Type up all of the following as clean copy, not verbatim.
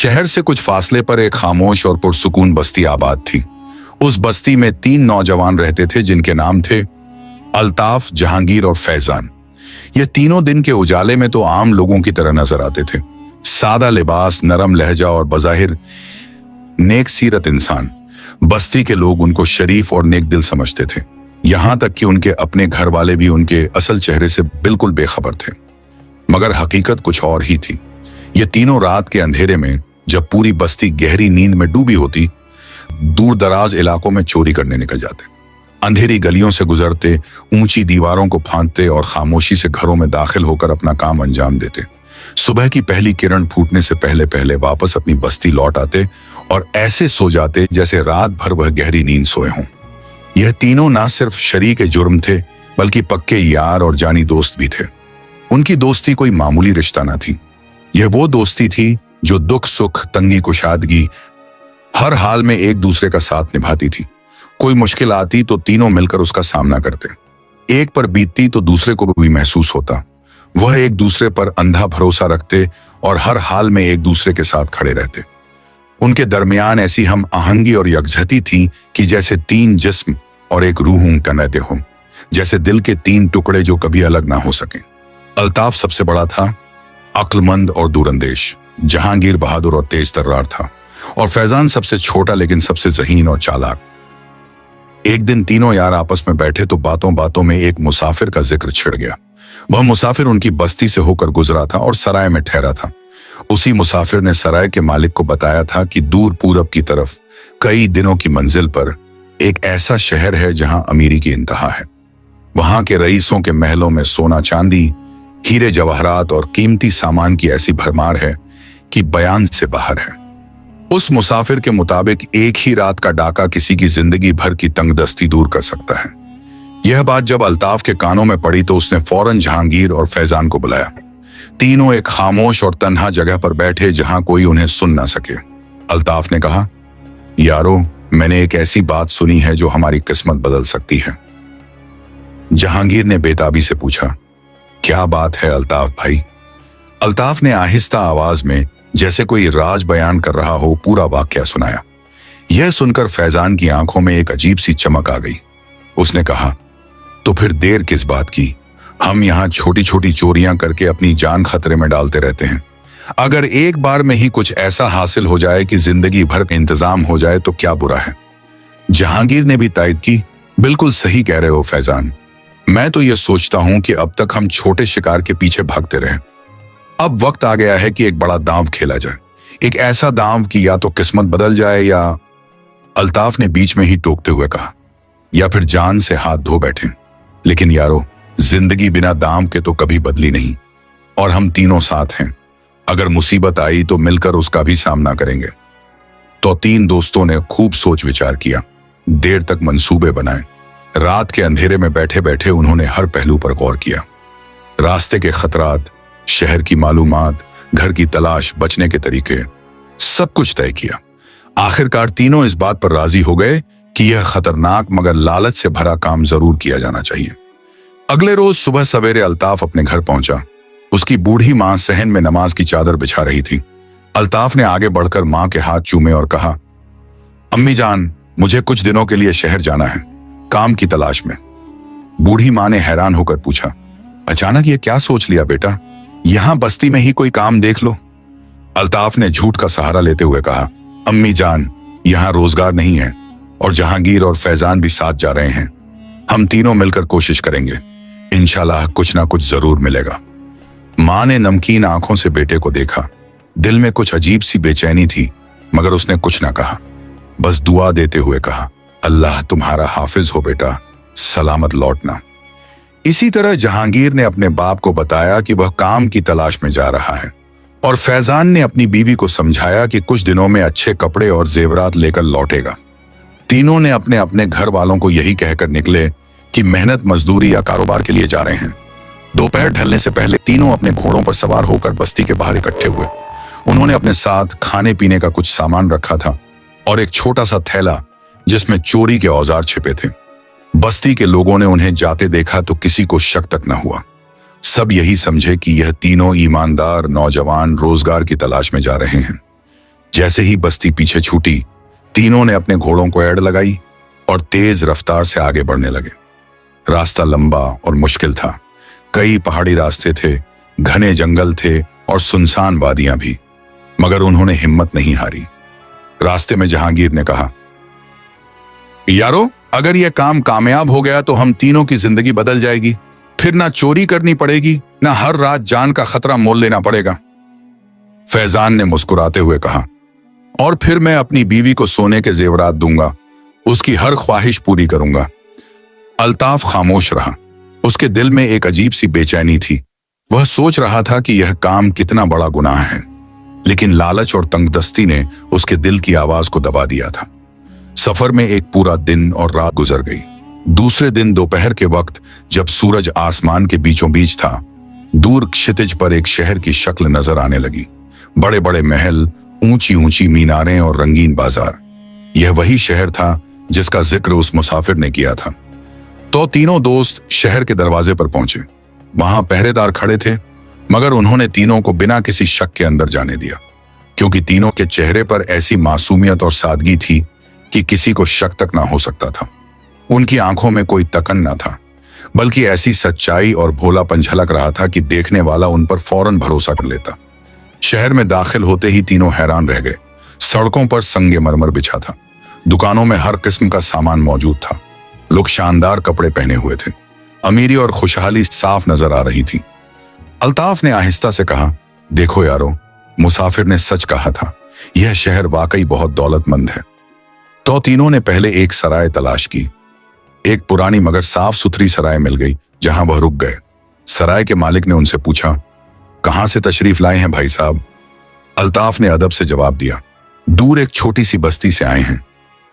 शहर से कुछ फासले पर एक खामोश और पुरसुकून बस्ती आबाद थी। उस बस्ती में 3 नौजवान रहते थे जिनके नाम थे अल्ताफ, जहांगीर और फैजान। ये तीनों दिन के उजाले में तो आम लोगों की तरह नजर आते थे। सादा लिबास, नरम लहजा और बज़ाहिर नेक सीरत इंसान। बस्ती के लोग उनको शरीफ और नेक दिल समझते थे, यहां तक कि उनके अपने घर वाले भी उनके असल चेहरे से बिल्कुल बेखबर थे। मगर हकीकत कुछ और ही थी। ये तीनों रात के अंधेरे में, जब पूरी बस्ती गहरी नींद में डूबी होती, दूर दराज इलाकों में चोरी करने निकल जाते। अंधेरी गलियों से गुजरते, ऊंची दीवारों को फांदते और खामोशी से घरों में दाखिल होकर अपना काम अंजाम देते। सुबह की पहली किरण फूटने से पहले पहले वापस अपनी बस्ती लौट आते और ऐसे सो जाते जैसे रात भर वह गहरी नींद सोए हों। यह तीनों ना सिर्फ शरीक जुर्म थे, बल्कि पक्के यार और जानी दोस्त भी थे। उनकी दोस्ती कोई मामूली रिश्ता ना थी। यह वो दोस्ती थी जो दुख सुख, तंगी कुशादगी, हर हाल में एक दूसरे का साथ निभाती थी। कोई मुश्किल आती तो तीनों मिलकर उसका सामना करते। एक पर बीतती तो दूसरे को भी महसूस होता। वह एक दूसरे पर अंधा भरोसा रखते और हर हाल में एक दूसरे के साथ खड़े रहते। उनके दरमियान ऐसी हम आहंगी और यकजहती थी कि जैसे 3 जिस्म और एक रूह उनका रहते हों, जैसे दिल के 3 टुकड़े जो कभी अलग ना हो सके। अल्ताफ सबसे बड़ा था, अक्लमंद और दूरंदेश। जहांगीर बहादुर और तेज तर्रार था, और फैजान सबसे छोटा लेकिन सबसे ज़हीन और चालाक। एक दिन तीनों यार आपस में बैठे तो बातों बातों में एक मुसाफिर का जिक्र छिड़ गया। वह मुसाफिर उनकी बस्ती से होकर गुजरा था और सराय में ठहरा था। उसी मुसाफिर ने सराय के मालिक को बताया था कि दूर पूरब की तरफ कई दिनों की मंजिल पर एक ऐसा शहर है जहां अमीरी की इंतहा है। वहां के रईसों के महलों में सोना चांदी, हीरे जवाहरात और कीमती सामान की ऐसी भरमार है कि बयान से बाहर है। उस मुसाफिर के मुताबिक एक ही रात का डाका किसी की जिंदगी भर की तंगदस्ती दूर कर सकता है। यह बात जब अल्ताफ के कानों में पड़ी तो उसने फौरन जहांगीर और फैजान को बुलाया। तीनों एक खामोश और तन्हा जगह पर बैठे जहां कोई उन्हें सुन ना सके। अल्ताफ ने कहा, यारो, मैंने एक ऐसी बात सुनी है जो हमारी किस्मत बदल सकती है। जहांगीर ने बेताबी से पूछा, क्या बात है अल्ताफ भाई? अल्ताफ ने आहिस्ता आवाज में, जैसे कोई राज बयान कर रहा हो, पूरा वाकया सुनाया। यह सुनकर फैजान की आंखों में एक अजीब सी चमक आ गई। उसने कहा, तो फिर देर किस बात की? हम यहाँ छोटी छोटी चोरियां करके अपनी जान खतरे में डालते रहते हैं। अगर एक बार में ही कुछ ऐसा हासिल हो जाए कि जिंदगी भर का इंतजाम हो जाए तो क्या बुरा है? जहांगीर ने भी तायद की, बिल्कुल सही कह रहे हो फैजान। मैं तो यह सोचता हूं कि अब तक हम छोटे शिकार के पीछे भागते रहे। अब वक्त आ गया है कि एक बड़ा दांव खेला जाए। एक ऐसा दांव कि या तो किस्मत बदल जाए या, अल्ताफ ने बीच में ही टोकते हुए कहा, या फिर जान से हाथ धो बैठे। लेकिन यारो, जिंदगी बिना दांव के तो कभी बदली नहीं, और हम तीनों साथ हैं। अगर मुसीबत आई तो मिलकर उसका भी सामना करेंगे। तो 3 दोस्तों ने खूब सोच विचार किया, देर तक मंसूबे बनाए। रात के अंधेरे में बैठे बैठे उन्होंने हर पहलू पर गौर किया। रास्ते के खतरात, शहर की मालूमात, घर की तलाश, बचने के तरीके, सब कुछ तय किया। आखिरकार तीनों इस बात पर राजी हो गए कि यह खतरनाक मगर लालच से भरा काम जरूर किया जाना चाहिए। अगले रोज सुबह सवेरे अल्ताफ अपने घर पहुंचा। उसकी बूढ़ी मां सहन में नमाज की चादर बिछा रही थी। अल्ताफ ने आगे बढ़कर मां के हाथ चूमे और कहा, अम्मी जान, मुझे कुछ दिनों के लिए शहर जाना है, काम की तलाश में। बूढ़ी मां ने हैरान होकर पूछा, अचानक ये क्या सोच लिया बेटा? यहां बस्ती में ही कोई काम देख लो। अल्ताफ ने झूठ का सहारा लेते हुए कहा, अम्मी जान, यहां रोजगार नहीं है और जहांगीर और फैजान भी साथ जा रहे हैं। हम तीनों मिलकर कोशिश करेंगे, इंशाल्लाह कुछ ना कुछ जरूर मिलेगा। मां ने नमकीन आंखों से बेटे को देखा। दिल में कुछ अजीब सी बेचैनी थी, मगर उसने कुछ ना कहा, बस दुआ देते हुए कहा, अल्लाह तुम्हारा हाफिज हो बेटा, सलामत लौटना। इसी तरह जहांगीर ने अपने बाप को बताया कि वह काम की तलाश में जा रहा है, और फैजान ने अपनी बीवी को समझाया कि कुछ दिनों में अच्छे कपड़े और जेवरात लेकर लौटेगा। तीनों ने अपने अपने घर वालों को यही कहकर निकले कि मेहनत मजदूरी या कारोबार के लिए जा रहे हैं। दोपहर ढलने से पहले तीनों अपने घोड़ों पर सवार होकर बस्ती के बाहर इकट्ठे हुए। उन्होंने अपने साथ खाने पीने का कुछ सामान रखा था और एक छोटा सा थैला जिसमें चोरी के औजार छिपे थे। बस्ती के लोगों ने उन्हें जाते देखा तो किसी को शक तक न हुआ। सब यही समझे कि यह तीनों ईमानदार नौजवान रोजगार की तलाश में जा रहे हैं। जैसे ही बस्ती पीछे छूटी, तीनों ने अपने घोड़ों को एड़ लगाई और तेज रफ्तार से आगे बढ़ने लगे। रास्ता लंबा और मुश्किल था। कई पहाड़ी रास्ते थे, घने जंगल थे और सुनसान वादियां भी, मगर उन्होंने हिम्मत नहीं हारी। रास्ते में जहांगीर ने कहा, यारो, अगर यह काम कामयाब हो गया तो हम तीनों की जिंदगी बदल जाएगी। फिर ना चोरी करनी पड़ेगी, ना हर रात जान का खतरा मोल लेना पड़ेगा। फैजान ने मुस्कुराते हुए कहा, और फिर मैं अपनी बीवी को सोने के जेवरात दूंगा, उसकी हर ख्वाहिश पूरी करूंगा। अल्ताफ खामोश रहा। उसके दिल में एक अजीब सी बेचैनी थी। वह सोच रहा था कि यह काम कितना बड़ा गुनाह है, लेकिन लालच और तंगदस्ती ने उसके दिल की आवाज को दबा दिया था। सफर में एक पूरा दिन और रात गुजर गई। दूसरे दिन दोपहर के वक्त जब सूरज आसमान के बीचों बीच था, दूर क्षितिज पर एक शहर की शक्ल नजर आने लगी। बड़े बड़े महल, ऊंची ऊंची मीनारें और रंगीन बाजार। यह वही शहर था जिसका जिक्र उस मुसाफिर ने किया था। तो तीनों दोस्त शहर के दरवाजे पर पहुंचे। वहां पहरेदार खड़े थे, मगर उन्होंने तीनों को बिना किसी शक के अंदर जाने दिया, क्योंकि तीनों के चेहरे पर ऐसी मासूमियत और सादगी थी कि किसी को शक तक ना हो सकता था। उनकी आंखों में कोई तकन ना था, बल्कि ऐसी सच्चाई और भोलापन झलक रहा था कि देखने वाला उन पर फौरन भरोसा कर लेता। शहर में दाखिल होते ही तीनों हैरान रह गए। सड़कों पर संगमरमर बिछा था, दुकानों में हर किस्म का सामान मौजूद था। लोग शानदार कपड़े पहने हुए थे। अमीरी और खुशहाली साफ नजर आ रही थी। अल्ताफ ने आहिस्ता से कहा, देखो यारो, मुसाफिर ने सच कहा था, यह शहर वाकई बहुत दौलतमंद है। तो तीनों ने पहले एक सराय तलाश की। एक पुरानी मगर साफ सुथरी सराय मिल गई, जहां वह रुक गए। सराय के मालिक ने उनसे पूछा, कहां से तशरीफ लाए हैं भाई साहब? अल्ताफ ने अदब से जवाब दिया, दूर एक छोटी सी बस्ती से आए हैं,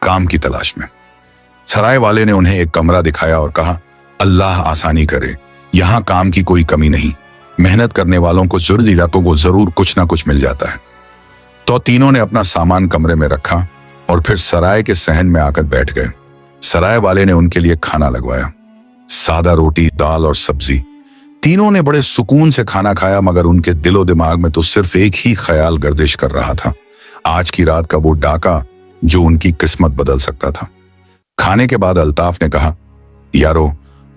काम की तलाश में। सराय वाले ने उन्हें एक कमरा दिखाया और कहा, अल्लाह आसानी करे, यहां काम की कोई कमी नहीं। मेहनत करने वालों को जरूरतों को जरूर कुछ ना कुछ मिल जाता है। तो तीनों ने अपना सामान कमरे में रखा और फिर सराय के सहन में आकर बैठ गए। सराय वाले ने उनके लिए खाना लगवाया, सादा रोटी, दाल और सब्जी। तीनों ने बड़े सुकून से खाना खाया, मगर उनके दिलो दिमाग में तो सिर्फ एक ही ख्याल गर्दिश कर रहा था, आज की रात का वो डाका जो उनकी किस्मत बदल सकता था। खाने के बाद अल्ताफ ने कहा, यारो,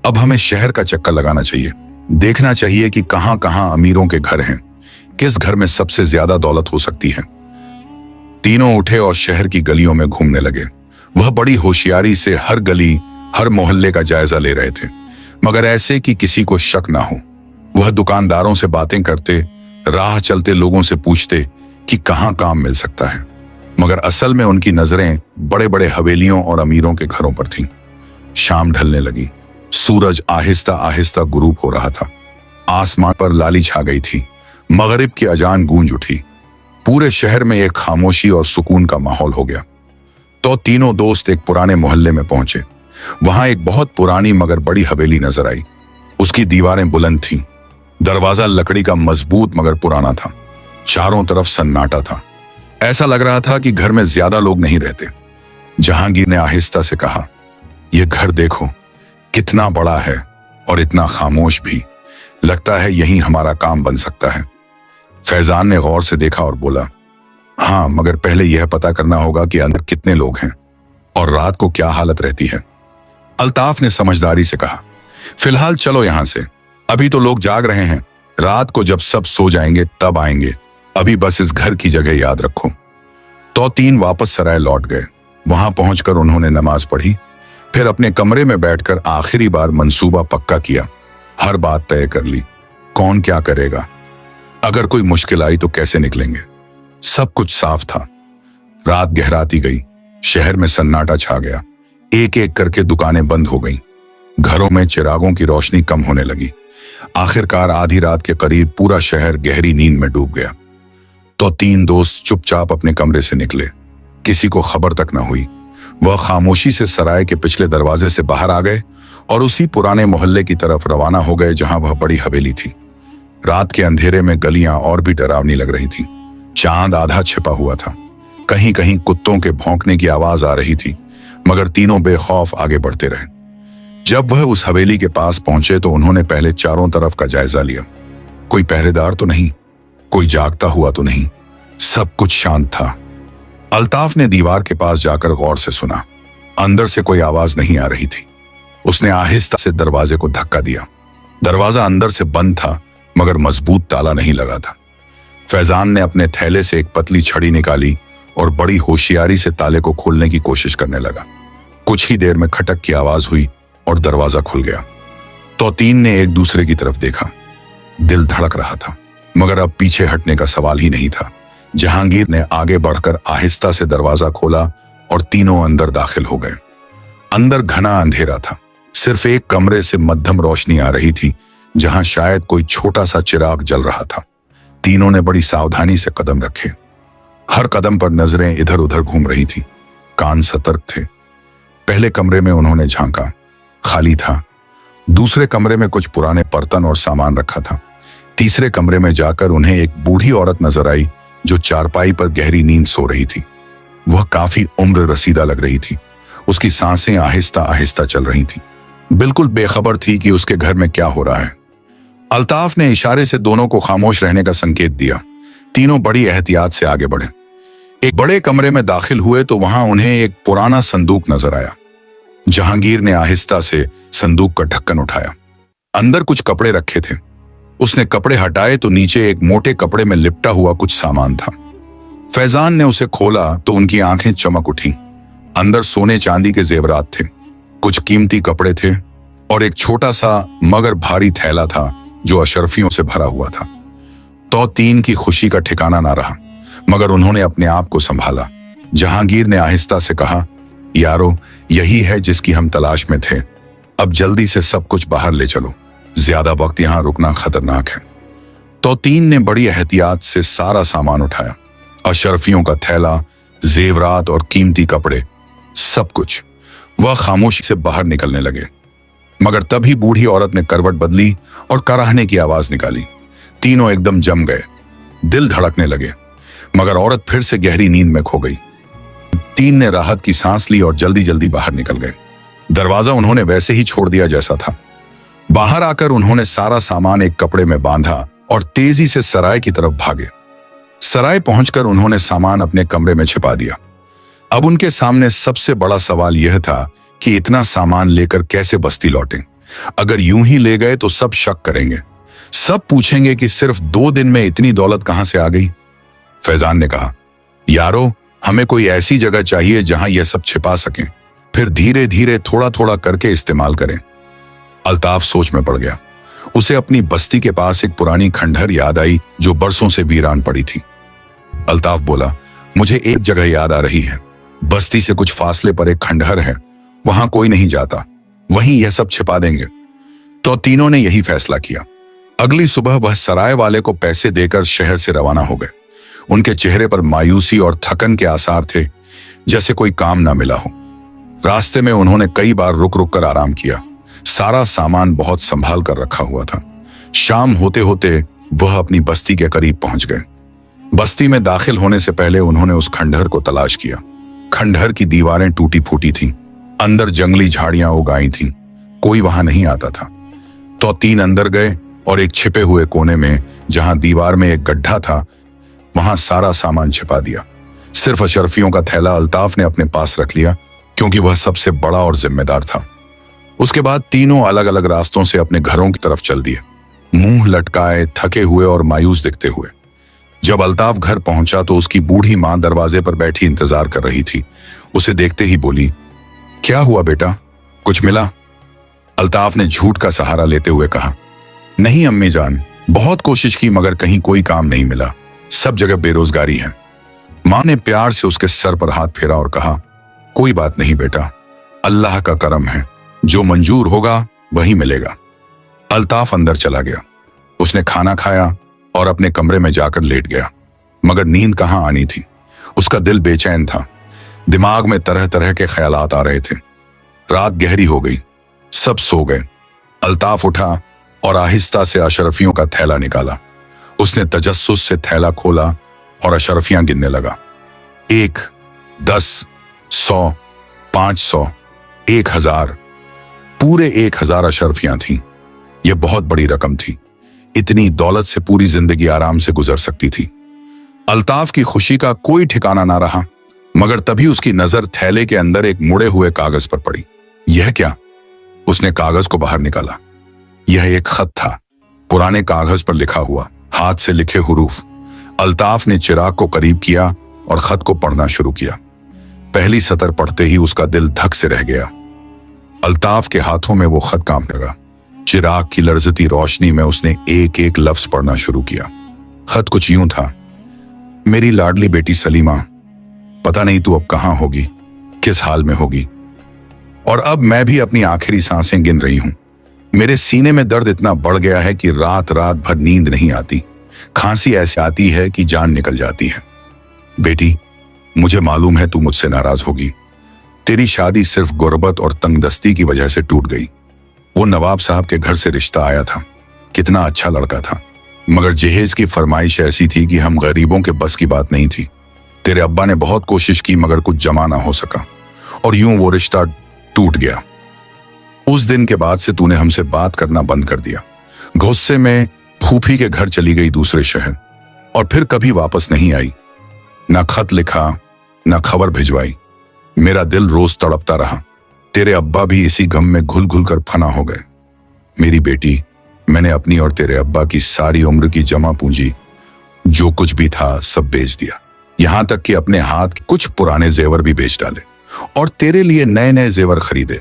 अब हमें शहर का चक्कर लगाना चाहिए। देखना चाहिए कि कहां कहां अमीरों के घर हैं, किस घर में सबसे ज्यादा दौलत हो सकती है। तीनों उठे और शहर की गलियों में घूमने लगे। वह बड़ी होशियारी से हर गली, हर मोहल्ले का जायजा ले रहे थे, मगर ऐसे कि किसी को शक ना हो। वह दुकानदारों से बातें करते, राह चलते लोगों से पूछते कि कहां काम मिल सकता है, मगर असल में उनकी नजरें बड़े बड़े हवेलियों और अमीरों के घरों पर थीं। शाम ढलने लगी। सूरज आहिस्ता आहिस्ता गुरूब हो रहा था। आसमान पर लाली छा गई थी। मगरिब की अजान गूंज उठी। पूरे शहर में एक खामोशी और सुकून का माहौल हो गया। तो तीनों दोस्त एक पुराने मोहल्ले में पहुंचे। वहां एक बहुत पुरानी मगर बड़ी हवेली नजर आई। उसकी दीवारें बुलंद थीं। दरवाजा लकड़ी का मजबूत मगर पुराना था। चारों तरफ सन्नाटा था। ऐसा लग रहा था कि घर में ज्यादा लोग नहीं रहते। जहांगीर ने आहिस्ता से कहा, यह घर देखो, कितना बड़ा है और इतना खामोश भी। लगता है यही हमारा काम बन सकता है। फैजान ने गौर से देखा और बोला, हाँ, मगर पहले यह पता करना होगा कि अंदर कितने लोग हैं और रात को क्या हालत रहती है। अल्ताफ ने समझदारी से कहा, फिलहाल चलो यहां से, अभी तो लोग जाग रहे हैं, रात को जब सब सो जाएंगे तब आएंगे। अभी बस इस घर की जगह याद रखो। तो तीन वापस सराय लौट गए। वहां पहुंचकर उन्होंने नमाज पढ़ी, फिर अपने कमरे में बैठकर आखिरी बार मंसूबा पक्का किया। हर बात तय कर ली, कौन क्या करेगा, अगर कोई मुश्किल आई तो कैसे निकलेंगे। सब कुछ साफ था। रात गहराती गई। शहर में सन्नाटा छा गया। एक एक करके दुकानें बंद हो गईं। घरों में चिरागों की रोशनी कम होने लगी। आखिरकार आधी रात के करीब पूरा शहर गहरी नींद में डूब गया। तो तीन दोस्त चुपचाप अपने कमरे से निकले। किसी को खबर तक न हुई। वह खामोशी से सराय के पिछले दरवाजे से बाहर आ गए और उसी पुराने मोहल्ले की तरफ रवाना हो गए जहां वह बड़ी हवेली थी। रात के अंधेरे में गलियां और भी डरावनी लग रही थीं। चांद आधा छिपा हुआ था। कहीं कहीं कुत्तों के भौंकने की आवाज आ रही थी, मगर तीनों बेखौफ आगे बढ़ते रहे। जब वह उस हवेली के पास पहुंचे तो उन्होंने पहले चारों तरफ का जायजा लिया। कोई पहरेदार तो नहीं, कोई जागता हुआ तो नहीं। सब कुछ शांत था। अल्ताफ ने दीवार के पास जाकर गौर से सुना। अंदर से कोई आवाज नहीं आ रही थी। उसने आहिस्ता से दरवाजे को धक्का दिया। दरवाजा अंदर से बंद था, मगर मजबूत ताला नहीं लगा था। फैजान ने अपने थैले से एक पतली छड़ी निकाली और बड़ी होशियारी से ताले को खोलने की कोशिश करने लगा। कुछ ही देर में खटक की आवाज हुई और दरवाजा खुल गया। तौतीन ने एक दूसरे की तरफ देखा। दिल धड़क रहा था, मगर अब पीछे हटने का सवाल ही नहीं था। जहांगीर ने आगे बढ़कर आहिस्ता से दरवाजा खोला और तीनों अंदर दाखिल हो गए। अंदर घना अंधेरा था। सिर्फ एक कमरे से मध्यम रोशनी आ रही थी, जहां शायद कोई छोटा सा चिराग जल रहा था। तीनों ने बड़ी सावधानी से कदम रखे। हर कदम पर नजरें इधर उधर घूम रही थी, कान सतर्क थे। पहले कमरे में उन्होंने झांका, खाली था। दूसरे कमरे में कुछ पुराने बर्तन और सामान रखा था। तीसरे कमरे में जाकर उन्हें एक बूढ़ी औरत नजर आई जो चारपाई पर गहरी नींद सो रही थी। वह काफी उम्र रसीदा लग रही थी। उसकी सांसें आहिस्ता आहिस्ता चल रही थी, बिल्कुल बेखबर थी कि उसके घर में क्या हो रहा है। अल्ताफ ने इशारे से दोनों को खामोश रहने का संकेत दिया। तीनों बड़ी एहतियात से आगे बढ़े। एक बड़े कमरे में दाखिल हुए तो वहां उन्हें एक पुराना संदूक नजर आया। जहांगीर ने आहिस्ता से संदूक का ढक्कन उठाया। अंदर कुछ कपड़े रखे थे। उसने कपड़े हटाए तो नीचे एक मोटे कपड़े में लिपटा हुआ कुछ सामान था। फैजान ने उसे खोला तो उनकी आंखें चमक उठी। अंदर सोने चांदी के जेवरात थे, कुछ कीमती कपड़े थे और एक छोटा सा मगर भारी थैला था जो अशरफियों से भरा हुआ था। तौतीन की खुशी का ठिकाना ना रहा, मगर उन्होंने अपने आप को संभाला। जहांगीर ने आहिस्ता से कहा, यारो, यही है जिसकी हम तलाश में थे। अब जल्दी से सब कुछ बाहर ले चलो, ज्यादा वक्त यहां रुकना खतरनाक है। तौतीन ने बड़ी एहतियात से सारा सामान उठाया। अशरफियों का थैला, जेवरात और कीमती कपड़े, सब कुछ। वह खामोशी से बाहर निकलने लगे, मगर तभी बूढ़ी औरत ने करवट बदली और कराहने की आवाज निकाली। तीनों एकदम जम गए, दिल धड़कने लगे, मगर औरत फिर से गहरी नींद में खो गई। तीन ने राहत की सांस ली और जल्दी जल्दी बाहर निकल गए। दरवाजा उन्होंने वैसे ही छोड़ दिया जैसा था। बाहर आकर उन्होंने सारा सामान एक कपड़े में बांधा और तेजी से सराय की तरफ भागे। सराय पहुंचकर उन्होंने सामान अपने कमरे में छिपा दिया। अब उनके सामने सबसे बड़ा सवाल यह था कि इतना सामान लेकर कैसे बस्ती लौटें। अगर यूं ही ले गए तो सब शक करेंगे, सब पूछेंगे कि सिर्फ 2 दिन में इतनी दौलत कहां से आ गई। फैजान ने कहा, यारो, हमें कोई ऐसी जगह चाहिए जहां यह सब छिपा सकें, फिर धीरे धीरे थोड़ा थोड़ा करके इस्तेमाल करें। अल्ताफ सोच में पड़ गया। उसे अपनी बस्ती के पास एक पुरानी खंडहर याद आई जो बरसों से वीरान पड़ी थी। अल्ताफ बोला, मुझे एक जगह याद आ रही है। बस्ती से कुछ फासले पर एक खंडहर है, वहां कोई नहीं जाता, वहीं यह सब छिपा देंगे। तो तीनों ने यही फैसला किया। अगली सुबह वह सराय वाले को पैसे देकर शहर से रवाना हो गए। उनके चेहरे पर मायूसी और थकन के आसार थे, जैसे कोई काम ना मिला हो। रास्ते में उन्होंने कई बार रुक रुक कर आराम किया। सारा सामान बहुत संभाल कर रखा हुआ था। शाम होते होते वह अपनी बस्ती के करीब पहुंच गए। बस्ती में दाखिल होने से पहले उन्होंने उस खंडहर को तलाश किया। खंडहर की दीवारें टूटी फूटी थीं, अंदर जंगली झाड़ियां उगाई थीं, कोई वहां नहीं आता था। तो तीन अंदर गए और एक छिपे हुए कोने में, जहां दीवार में एक गड्ढा था, वहां सारा सामान छिपा दिया। सिर्फ अशरफियों का थैला अल्ताफ ने अपने पास रख लिया, क्योंकि वह सबसे बड़ा और जिम्मेदार था। उसके बाद तीनों अलग अलग रास्तों से अपने घरों की तरफ चल दिए, मुंह लटकाए, थके हुए और मायूस दिखते हुए। जब अल्ताफ घर पहुंचा तो उसकी बूढ़ी मां दरवाजे पर बैठी इंतजार कर रही थी। उसे देखते ही बोली, क्या हुआ बेटा, कुछ मिला? अल्ताफ ने झूठ का सहारा लेते हुए कहा, नहीं अम्मी जान, बहुत कोशिश की मगर कहीं कोई काम नहीं मिला, सब जगह बेरोजगारी है। मां ने प्यार से उसके सर पर हाथ फेरा और कहा, कोई बात नहीं बेटा, अल्लाह का करम है, जो मंजूर होगा वही मिलेगा। अल्ताफ अंदर चला गया। उसने खाना खाया और अपने कमरे में जाकर लेट गया, मगर नींद कहां आनी थी। उसका दिल बेचैन था, दिमाग में तरह तरह के ख्यालात आ रहे थे। रात गहरी हो गई, सब सो गए। अल्ताफ उठा और आहिस्ता से अशरफियों का थैला निकाला। उसने तजस्सुस से थैला खोला और अशरफियां गिनने लगा। 1, 10, 100, 500, 1000, पूरे 1000 अशरफियां थीं। यह बहुत बड़ी रकम थी। इतनी दौलत से पूरी जिंदगी आराम से गुजर सकती थी। अल्ताफ की खुशी का कोई ठिकाना ना रहा। मगर तभी उसकी नजर थैले के अंदर एक मुड़े हुए कागज पर पड़ी। यह क्या? उसने कागज को बाहर निकाला। यह एक खत था, पुराने कागज पर लिखा हुआ, हाथ से लिखे हुरूफ। अल्ताफ ने चिराग को करीब किया और खत को पढ़ना शुरू किया। पहली सतर पढ़ते ही उसका दिल धक से रह गया। अल्ताफ के हाथों में वो खत कांपने लगा। चिराग की लर्जती रोशनी में उसने एक एक लफ्ज पढ़ना शुरू किया। खत कुछ यूं था, मेरी लाडली बेटी सलीमा, पता नहीं तू अब कहां होगी, किस हाल में होगी, और अब मैं भी अपनी आखिरी सांसें गिन रही हूं। मेरे सीने में दर्द इतना बढ़ गया है कि रात रात भर नींद नहीं आती। खांसी ऐसे आती है कि जान निकल जाती है। बेटी, मुझे मालूम है तू मुझसे नाराज होगी। तेरी शादी सिर्फ गुर्बत और तंगदस्ती की वजह से टूट गई। वो नवाब साहब के घर से रिश्ता आया था, कितना अच्छा लड़का था, मगर जहेज की फरमाइश ऐसी थी कि हम गरीबों के बस की बात नहीं थी। तेरे अब्बा ने बहुत कोशिश की मगर कुछ जमा ना हो सका और यूं वो रिश्ता टूट गया। उस दिन के बाद से तूने हमसे बात करना बंद कर दिया। गुस्से में फूफी के घर चली गई दूसरे शहर और फिर कभी वापस नहीं आई। ना खत लिखा, ना खबर भिजवाई। मेरा दिल रोज तड़पता रहा। तेरे अब्बा भी इसी गम में घुल घुल कर फना हो गए। मेरी बेटी, मैंने अपनी और तेरे अब्बा की सारी उम्र की जमा पूंजी, जो कुछ भी था, सब बेच दिया। यहां तक कि अपने हाथ के कुछ पुराने जेवर भी बेच डाले और तेरे लिए नए नए जेवर खरीदे।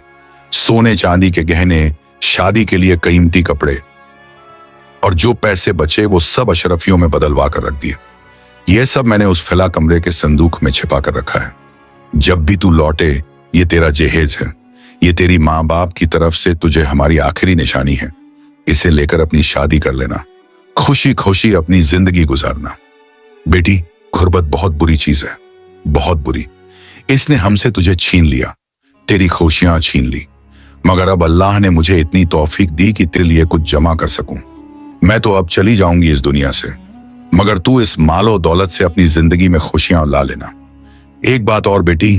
सोने चांदी के गहने, शादी के लिए कीमती कपड़े, और जो पैसे बचे वो सब अशरफियों में बदलवा कर रख दिए। ये सब मैंने उस फिला कमरे के संदूक में छिपा कर रखा है। जब भी तू लौटे, ये तेरा जहेज है। ये तेरी माँ बाप की तरफ से तुझे हमारी आखिरी निशानी है। इसे लेकर अपनी शादी कर लेना, खुशी खुशी अपनी जिंदगी गुजारना। बेटी, गुर्बत बहुत बुरी चीज है, बहुत बुरी। इसने हमसे तुझे छीन लिया, तेरी खुशियां छीन ली, मगर अब अल्लाह ने मुझे इतनी तौफीक दी कि तेरे लिए कुछ जमा कर सकूं। मैं तो अब चली जाऊंगी इस दुनिया से, मगर तू इस मालो दौलत से अपनी जिंदगी में खुशियां ला लेना। एक बात और बेटी,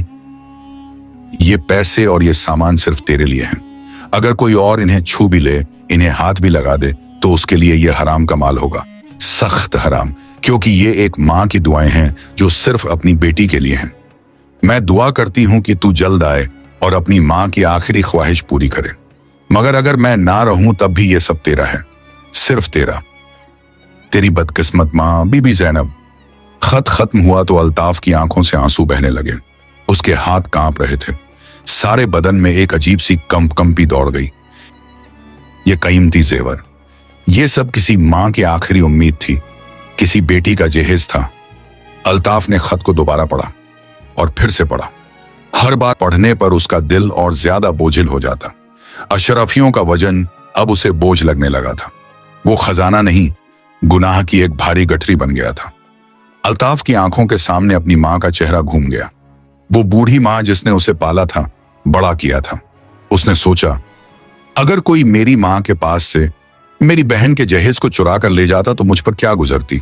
ये पैसे और ये सामान सिर्फ तेरे लिए हैं। अगर कोई और इन्हें छू भी ले, इन्हें हाथ भी लगा दे, तो उसके लिए ये हराम का माल होगा, सख्त हराम, क्योंकि ये एक माँ की दुआएं हैं जो सिर्फ अपनी बेटी के लिए हैं। मैं दुआ करती हूं कि तू जल्द आए और अपनी माँ की आखिरी ख्वाहिश पूरी करे, मगर अगर मैं ना रहूं तब भी ये सब तेरा है, सिर्फ तेरा। तेरी बदकिस्मत माँ, बीबी ज़ैनब। खत खत्म हुआ तो अल्ताफ की आंखों से आंसू बहने लगे। उसके हाथ कांप रहे थे, सारे बदन में एक अजीब सी कंपी दौड़ गई। ये कीमती जेवर, ये सब किसी माँ की आखिरी उम्मीद थी, किसी बेटी का जहेज था। अल्ताफ ने खत को दोबारा पढ़ा और फिर से पढ़ा। हर बार पढ़ने पर उसका दिल और ज्यादा बोझिल हो जाता। अशरफियों का वजन अब उसे बोझ लगने लगा था। वो खजाना नहीं, गुनाह की एक भारी गठरी बन गया था। अल्ताफ की आंखों के सामने अपनी माँ का चेहरा घूम गया। वो बूढ़ी माँ जिसने उसे पाला था, बड़ा किया था। उसने सोचा, अगर कोई मेरी माँ के पास से मेरी बहन के जहेज को चुरा कर ले जाता तो मुझ पर क्या गुजरती।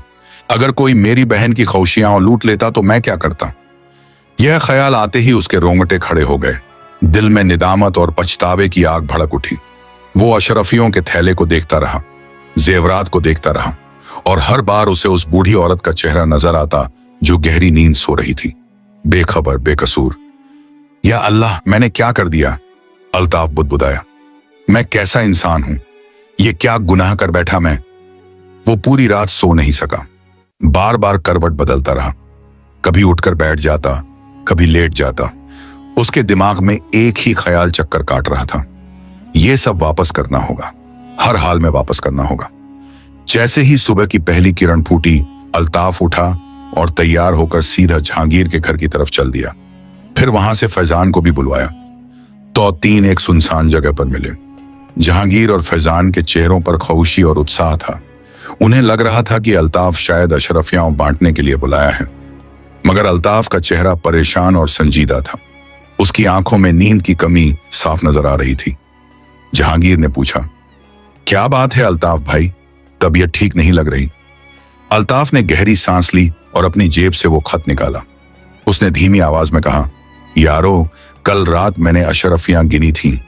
अगर कोई मेरी बहन की खुशियां लूट लेता तो मैं क्या करता। यह ख्याल आते ही उसके रोंगटे खड़े हो गए। दिल में निदामत और पछतावे की आग भड़क उठी। वो अशरफियों के थैले को देखता रहा, जेवरात को देखता रहा, और हर बार उसे उस बूढ़ी औरत का चेहरा नजर आता जो गहरी नींद सो रही थी, बेखबर, बेकसूर। या अल्लाह, मैंने क्या कर दिया? अल्ताफ बुदबुदाया। मैं कैसा इंसान हूं? ये क्या गुनाह कर बैठा मैं? वो पूरी रात सो नहीं सका। बार बार करवट बदलता रहा, कभी उठकर बैठ जाता, कभी लेट जाता। उसके दिमाग में एक ही ख्याल चक्कर काट रहा था, ये सब वापस करना होगा, हर हाल में वापस करना होगा। जैसे ही सुबह की पहली किरण फूटी, अल्ताफ उठा और तैयार होकर सीधा जहांगीर के घर की तरफ चल दिया। फिर वहां से फैजान को भी बुलवाया तो तीन एक सुनसान जगह पर मिले। जहांगीर और फैजान के चेहरों पर खुशी और उत्साह था। उन्हें लग रहा था कि अल्ताफ शायद अशरफियां बांटने के लिए बुलाया है, मगर अल्ताफ का चेहरा परेशान और संजीदा था। उसकी आंखों में नींद की कमी साफ नजर आ रही थी। जहांगीर ने पूछा, क्या बात है अल्ताफ भाई, तबीयत ठीक नहीं लग रही? अल्ताफ ने गहरी सांस ली और अपनी जेब से वो खत निकाला। उसने धीमी आवाज में कहा, यारो, कल रात मैंने अशरफियां गिनी थी,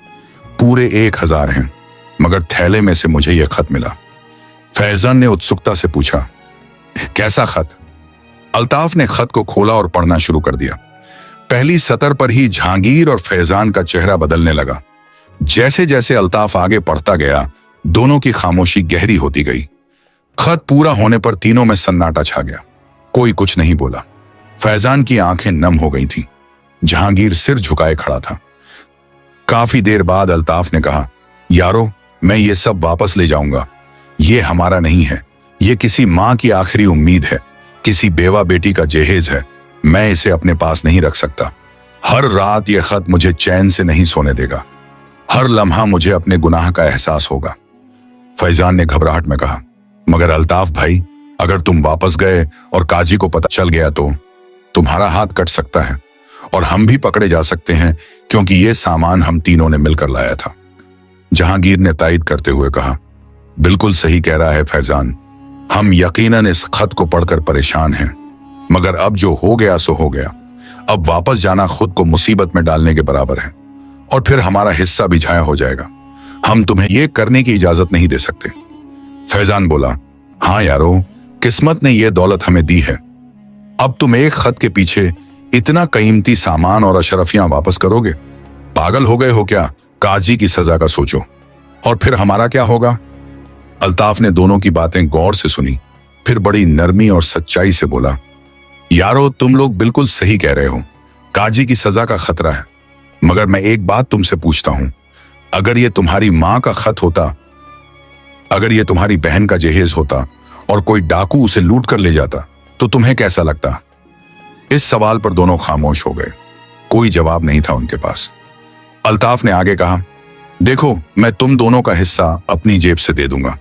पूरे 1000 हैं, मगर थैले में से मुझे यह खत मिला। फैजान ने उत्सुकता से पूछा, कैसा खत? अल्ताफ ने खत को खोला और पढ़ना शुरू कर दिया। पहली सतर पर ही जहांगीर और फैजान का चेहरा बदलने लगा। जैसे जैसे अल्ताफ आगे पढ़ता गया, दोनों की खामोशी गहरी होती गई। खत पूरा होने पर तीनों में सन्नाटा छा गया। कोई कुछ नहीं बोला। फैजान की आंखें नम हो गई थीं। जहांगीर सिर झुकाए खड़ा था। काफी देर बाद अल्ताफ ने कहा, यारो, मैं ये सब वापस ले जाऊंगा। ये हमारा नहीं है। ये किसी माँ की आखिरी उम्मीद है, किसी बेवा बेटी का जहेज है। मैं इसे अपने पास नहीं रख सकता। हर रात ये खत मुझे चैन से नहीं सोने देगा। हर लम्हा मुझे अपने गुनाह का एहसास होगा। फैजान ने घबराहट में कहा, मगर अल्ताफ भाई, अगर तुम वापस गए और काजी को पता चल गया तो तुम्हारा हाथ कट सकता है और हम भी पकड़े जा सकते हैं, क्योंकि ये सामान हम तीनों ने मिलकर लाया था। जहांगीर ने तायद करते हुए कहा, बिल्कुल सही कह रहा है फैजान। हम यकीनन इस खत को पढ़कर परेशान हैं, मगर अब जो हो गया सो हो गया। अब वापस जाना खुद को मुसीबत में डालने के बराबर है, और फिर हमारा हिस्सा भी ज़ाया हो जाएगा। हम तुम्हें यह करने की इजाजत नहीं दे सकते। फैजान बोला, हाँ यारो, किस्मत ने यह दौलत हमें दी है। अब तुम एक खत के पीछे इतना कीमती सामान और अशरफियां वापस करोगे? पागल हो गए हो क्या? काजी की सजा का सोचो। और फिर हमारा क्या होगा? अल्ताफ ने दोनों की बातें गौर से सुनी, फिर बड़ी नरमी और सच्चाई से बोला, यारो, तुम लोग बिल्कुल सही कह रहे हो। काजी की सजा का खतरा है, मगर मैं एक बात तुमसे पूछता हूं, अगर ये तुम्हारी मां का खत होता, अगर ये तुम्हारी बहन का जहेज होता और कोई डाकू उसे लूट कर ले जाता, तो तुम्हें कैसा लगता? इस सवाल पर दोनों खामोश हो गए। कोई जवाब नहीं था उनके पास। अल्ताफ ने आगे कहा, देखो, मैं तुम दोनों का हिस्सा अपनी जेब से दे दूंगा।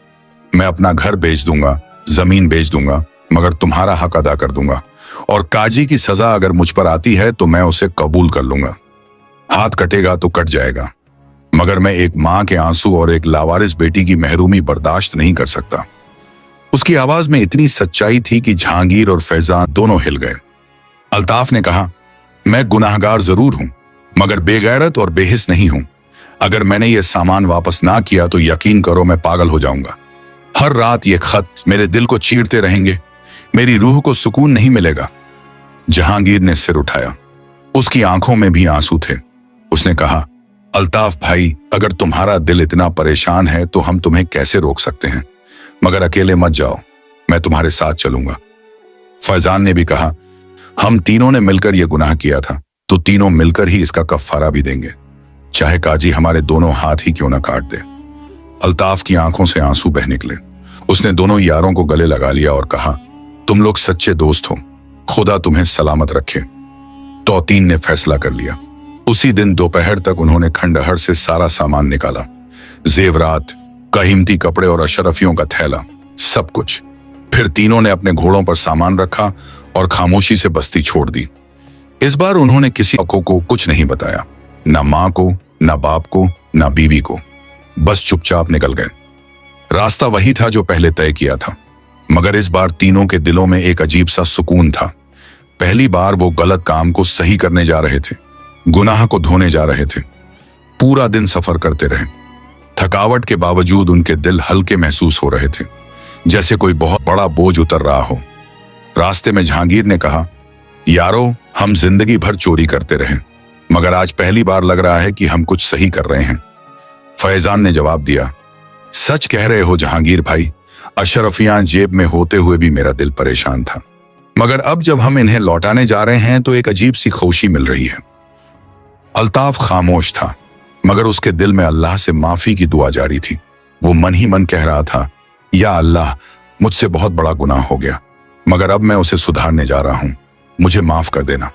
मैं अपना घर बेच दूंगा, जमीन बेच दूंगा, मगर तुम्हारा हक अदा कर दूंगा। और काजी की सजा अगर मुझ पर आती है तो मैं उसे कबूल कर लूंगा। हाथ कटेगा तो कट जाएगा, मगर मैं एक मां के आंसू और एक लावारिस बेटी की महरूमी बर्दाश्त नहीं कर सकता। उसकी आवाज में इतनी सच्चाई थी कि जहांगीर और फैजान दोनों हिल गए। अल्ताफ ने कहा, मैं गुनाहगार जरूर हूं, मगर बेगैरत और बेहिस नहीं हूं। अगर मैंने ये सामान वापस ना किया तो यकीन करो मैं पागल हो जाऊंगा। हर रात ये खत मेरे दिल को चीरते रहेंगे। मेरी रूह को सुकून नहीं मिलेगा। जहांगीर ने सिर उठाया। उसकी आंखों में भी आंसू थे। उसने कहा, अल्ताफ भाई, अगर तुम्हारा दिल इतना परेशान है तो हम तुम्हें कैसे रोक सकते हैं, मगर अकेले मत जाओ, मैं तुम्हारे साथ चलूंगा। फैजान ने भी कहा, हम तीनों ने मिलकर यह गुनाह किया था, तो तीनों मिलकर ही इसका कफ्फारा भी देंगे, चाहे काजी हमारे दोनों हाथ ही क्यों ना काट दे। अल्ताफ की आंखों से आंसू बह निकले। उसने दोनों यारों को गले लगा लिया और कहा, तुम लोग सच्चे दोस्त हो, खुदा तुम्हें सलामत रखे। तौतीन ने फैसला कर लिया। उसी दिन दोपहर तक उन्होंने खंडहर से सारा सामान निकाला, जेवरात, कीमती कपड़े और अशरफियों का थैला, सब कुछ। फिर तीनों ने अपने घोड़ों पर सामान रखा और खामोशी से बस्ती छोड़ दी। इस बार उन्होंने किसी को कुछ नहीं बताया, ना मां को, ना बाप को, ना बीवी को। बस चुपचाप निकल गए। रास्ता वही था जो पहले तय किया था, मगर इस बार तीनों के दिलों में एक अजीब सा सुकून था। पहली बार वो गलत काम को सही करने जा रहे थे, गुनाह को धोने जा रहे थे। पूरा दिन सफर करते रहे। थकावट के बावजूद उनके दिल हल्के महसूस हो रहे थे, जैसे कोई बहुत बड़ा बोझ उतर रहा हो। रास्ते में जहांगीर ने कहा, यारो, हम जिंदगी भर चोरी करते रहे, मगर आज पहली बार लग रहा है कि हम कुछ सही कर रहे हैं। फैजान ने जवाब दिया, सच कह रहे हो जहांगीर भाई, अशरफियां जेब में होते हुए भी मेरा दिल परेशान था, मगर अब जब हम इन्हें लौटाने जा रहे हैं तो एक अजीब सी खुशी मिल रही है। अल्ताफ खामोश था, मगर उसके दिल में अल्लाह से माफी की दुआ जारी थी। वो मन ही मन कह रहा था, या अल्लाह, मुझसे बहुत बड़ा गुनाह हो गया, मगर अब मैं उसे सुधारने जा रहा हूं। मुझे माफ कर देना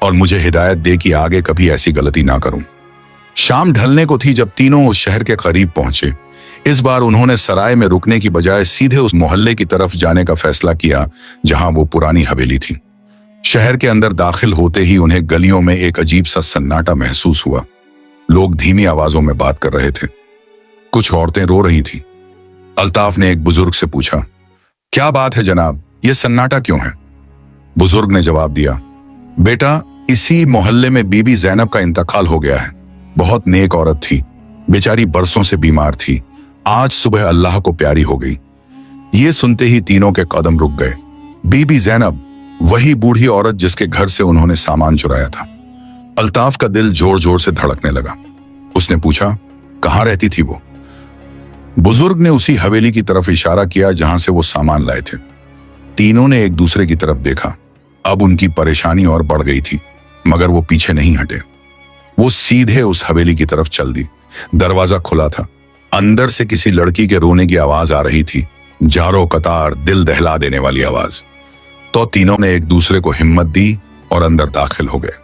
और मुझे हिदायत दे कि आगे कभी ऐसी गलती ना करूं। शाम ढलने को थी जब तीनों उस शहर के करीब पहुंचे। इस बार उन्होंने सराय में रुकने की बजाय सीधे उस मोहल्ले की तरफ जाने का फैसला किया जहां वो पुरानी हवेली थी। शहर के अंदर दाखिल होते ही उन्हें गलियों में एक अजीब सा सन्नाटा महसूस हुआ। लोग धीमी आवाजों में बात कर रहे थे। कुछ औरतें रो रही थीं। अल्ताफ ने एक बुजुर्ग से पूछा, क्या बात है जनाब, ये सन्नाटा क्यों है? बुजुर्ग ने जवाब दिया, बेटा, इसी मोहल्ले में बीबी जैनब का इंतकाल हो गया है। बहुत नेक औरत थी, बेचारी बरसों से बीमार थी, आज सुबह अल्लाह को प्यारी हो गई। ये सुनते ही तीनों के कदम रुक गए। बीबी जैनब, वही बूढ़ी औरत जिसके घर से उन्होंने सामान चुराया था। अल्ताफ का दिल जोर जोर से धड़कने लगा। उसने पूछा, कहाँ रहती थी वो? बुजुर्ग ने उसी हवेली की तरफ इशारा किया जहां से वो सामान लाए थे। तीनों ने एक दूसरे की तरफ देखा। अब उनकी परेशानी और बढ़ गई थी, मगर वो पीछे नहीं हटे। वो सीधे उस हवेली की तरफ चल दी। दरवाजा खुला था। अंदर से किसी लड़की के रोने की आवाज आ रही थी, जारो कतार, दिल दहला देने वाली आवाज। तो तीनों ने एक दूसरे को हिम्मत दी और अंदर दाखिल हो गए।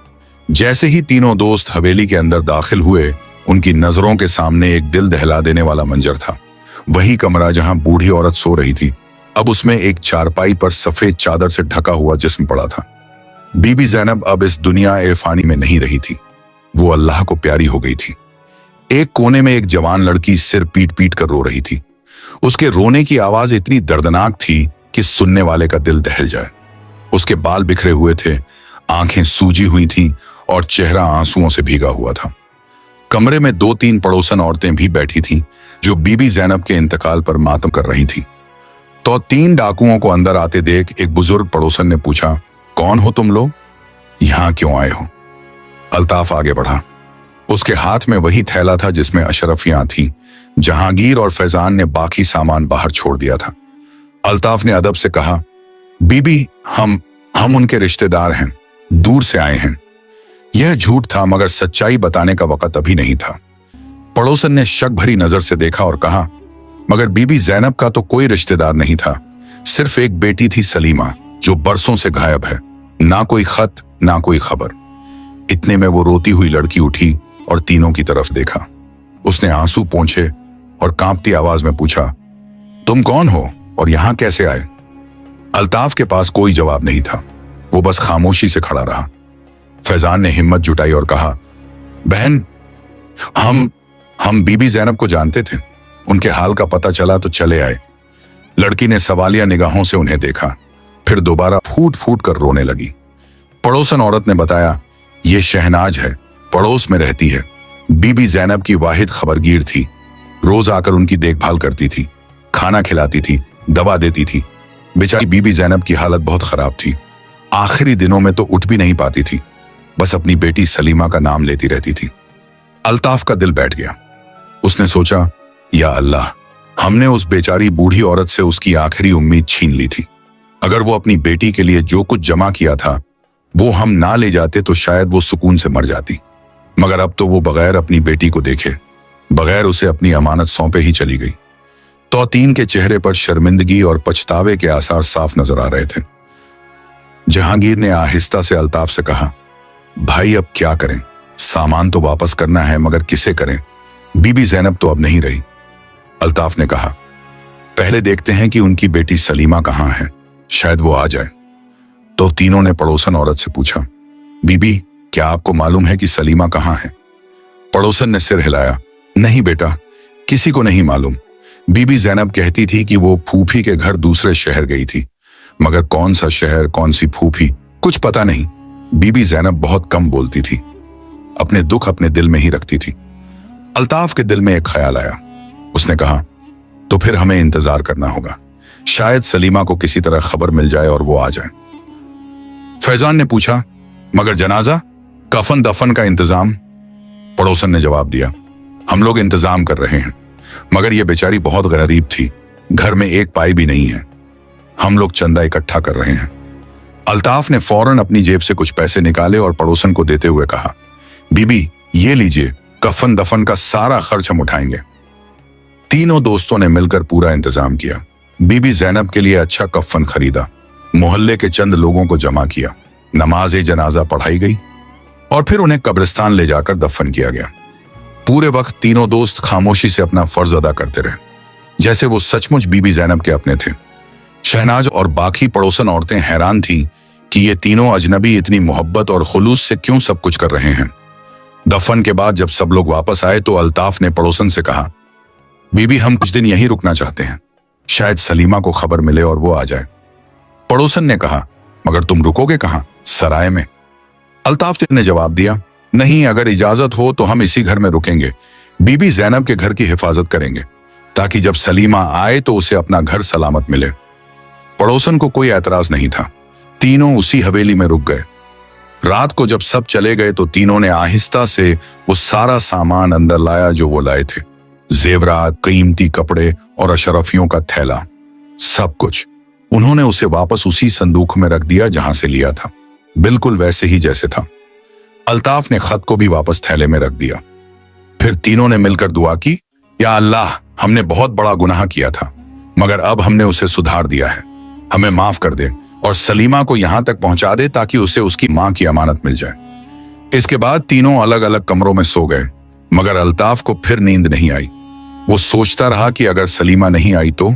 जैसे ही तीनों दोस्त हवेली के अंदर दाखिल हुए, उनकी नजरों के सामने एक दिल दहला देने वाला मंजर था। वही कमरा जहां बूढ़ी औरत सो रही थी, अब उसमें एक चारपाई पर सफेद चादर से ढका हुआ जिस्म पड़ा था। बीबी ज़ैनब अब इस दुनिया ए फानी में नहीं रही थी, वो अल्लाह को प्यारी हो गई थी। एक कोने में एक जवान लड़की सिर पीट पीट कर रो रही थी। उसके रोने की आवाज इतनी दर्दनाक थी कि सुनने वाले का दिल दहल जाए। उसके बाल बिखरे हुए थे, आंखें सूजी हुई थीं और चेहरा आंसुओं से भीगा हुआ था। कमरे में 2-3 पड़ोसन औरतें भी बैठी थीं, जो बीबी ज़ैनब के इंतकाल पर मातम कर रही थीं। तो 3 डाकुओं को अंदर आते देख एक बुजुर्ग पड़ोसन ने पूछा, कौन हो तुम लोग? यहां क्यों आए हो? अल्ताफ आगे बढ़ा। उसके हाथ में वही थैला था जिसमें अशरफियां थीं। जहांगीर और फैजान ने बाकी सामान बाहर छोड़ दिया था। अल्ताफ ने अदब से कहा, बीबी, हम उनके रिश्तेदार हैं, दूर से आए हैं। यह झूठ था, मगर सच्चाई बताने का वक्त अभी नहीं था। पड़ोसन ने शक भरी नजर से देखा और कहा, मगर बीबी ज़ैनब का तो कोई रिश्तेदार नहीं था, सिर्फ एक बेटी थी सलीमा, जो बरसों से गायब है। ना कोई खत, ना कोई खबर। इतने में वो रोती हुई लड़की उठी और तीनों की तरफ देखा। उसने आंसू पोंछे और कांपती आवाज में पूछा, तुम कौन हो और यहां कैसे आए? अल्ताफ के पास कोई जवाब नहीं था, वो बस खामोशी से खड़ा रहा। फैजान ने हिम्मत जुटाई और कहा, बहन, हम बीबी ज़ैनब को जानते थे, उनके हाल का पता चला तो चले आए। लड़की ने सवालिया निगाहों से उन्हें देखा, फिर दोबारा फूट फूट कर रोने लगी। पड़ोसन औरत ने बताया, ये शहनाज है, पड़ोस में रहती है, बीबी ज़ैनब की वाहिद खबरगीर थी। रोज आकर उनकी देखभाल करती थी, खाना खिलाती थी, दवा देती थी। बेचारी बीबी ज़ैनब की हालत बहुत खराब थी, आखिरी दिनों में तो उठ भी नहीं पाती थी, बस अपनी बेटी सलीमा का नाम लेती रहती थी। अल्ताफ का दिल बैठ गया। उसने सोचा, या अल्लाह, हमने उस बेचारी बूढ़ी औरत से उसकी आखिरी उम्मीद छीन ली थी। अगर वो अपनी बेटी के लिए जो कुछ जमा किया था वो हम ना ले जाते तो शायद वो सुकून से मर जाती, मगर अब तो वो बगैर अपनी बेटी को देखे, बगैर उसे अपनी अमानत सौंपे ही चली गई। तौतीन के चेहरे पर शर्मिंदगी और पछतावे के आसार साफ नजर आ रहे थे। जहांगीर ने आहिस्ता से अल्ताफ से कहा, भाई अब क्या करें? सामान तो वापस करना है, मगर किसे करें? बीबी ज़ैनब तो अब नहीं रही। अल्ताफ ने कहा, पहले देखते हैं कि उनकी बेटी सलीमा कहाँ है, शायद वो आ जाए। तो तीनों ने पड़ोसन औरत से पूछा, बीबी, क्या आपको मालूम है कि सलीमा कहाँ है? पड़ोसन ने सिर हिलाया, नहीं बेटा, किसी को नहीं मालूम। बीबी ज़ैनब कहती थी कि वो फूफी के घर दूसरे शहर गई थी, मगर कौन सा शहर, कौन सी फूफी, कुछ पता नहीं। बीबी ज़ैनब बहुत कम बोलती थी, अपने दुख अपने दिल में ही रखती थी। अल्ताफ के दिल में एक ख्याल आया। उसने कहा, तो फिर हमें इंतजार करना होगा, शायद सलीमा को किसी तरह खबर मिल जाए और वो आ जाए। फैजान ने पूछा, मगर जनाजा, कफन दफन का इंतजाम? पड़ोसन ने जवाब दिया, हम लोग इंतजाम कर रहे हैं, मगर ये बेचारी बहुत गरीब थी, घर में एक पाई भी नहीं है। हम लोग चंदा इकट्ठा कर रहे हैं। अल्ताफ ने फौरन अपनी जेब से कुछ पैसे निकाले और पड़ोसन को देते हुए कहा, बीबी, ये लीजिए, कफन दफन का सारा खर्च हम उठाएंगे। तीनों दोस्तों ने मिलकर पूरा इंतजाम किया। बीबी ज़ैनब के लिए अच्छा कफन खरीदा, मोहल्ले के चंद लोगों को जमा किया, नमाज जनाजा पढ़ाई गई और फिर उन्हें कब्रिस्तान ले जाकर दफन किया गया। पूरे वक्त तीनों दोस्त खामोशी से अपना फर्ज अदा करते रहे, जैसे वो सचमुच बीबी ज़ैनब के अपने थे। शहनाज और बाकी पड़ोसन औरतें हैरान थीं कि ये तीनों अजनबी इतनी मोहब्बत और खुलूस से क्यों सब कुछ कर रहे हैं। दफन के बाद जब सब लोग वापस आए तो अल्ताफ ने पड़ोसन से कहा, बीबी, हम कुछ दिन यहीं रुकना चाहते हैं, शायद सलीमा को खबर मिले और वो आ जाए। पड़ोसन ने कहा, मगर तुम रुकोगे कहाँ? सराय में। अल्ताफ ने जवाब दिया, नहीं, अगर इजाजत हो तो हम इसी घर में रुकेंगे, बीबी ज़ैनब के घर की हिफाजत करेंगे, ताकि जब सलीमा आए तो उसे अपना घर सलामत मिले। पड़ोसन को कोई एतराज नहीं था। तीनों उसी हवेली में रुक गए। रात को जब सब चले गए तो तीनों ने आहिस्ता से वो सारा सामान अंदर लाया जो वो लाए थे। जेवरात, कीमती कपड़े और अशरफियों का थैला, सब कुछ। उन्होंने उसे वापस उसी संदूक में रख दिया जहां से लिया था, बिल्कुल वैसे ही जैसे था। अल्ताफ ने खत को भी वापस थैले में रख दिया। फिर तीनों ने मिलकर दुआ की, या अल्लाह, हमने बहुत बड़ा गुनाह किया था, मगर अब हमने उसे सुधार दिया है, हमें माफ कर दे और सलीमा को यहां तक पहुंचा दे ताकि उसे उसकी मां की अमानत मिल जाए। इसके बाद तीनों अलग अलग कमरों में सो गए, मगर अल्ताफ को फिर नींद नहीं आई। वो सोचता रहा कि अगर सलीमा नहीं आई तो,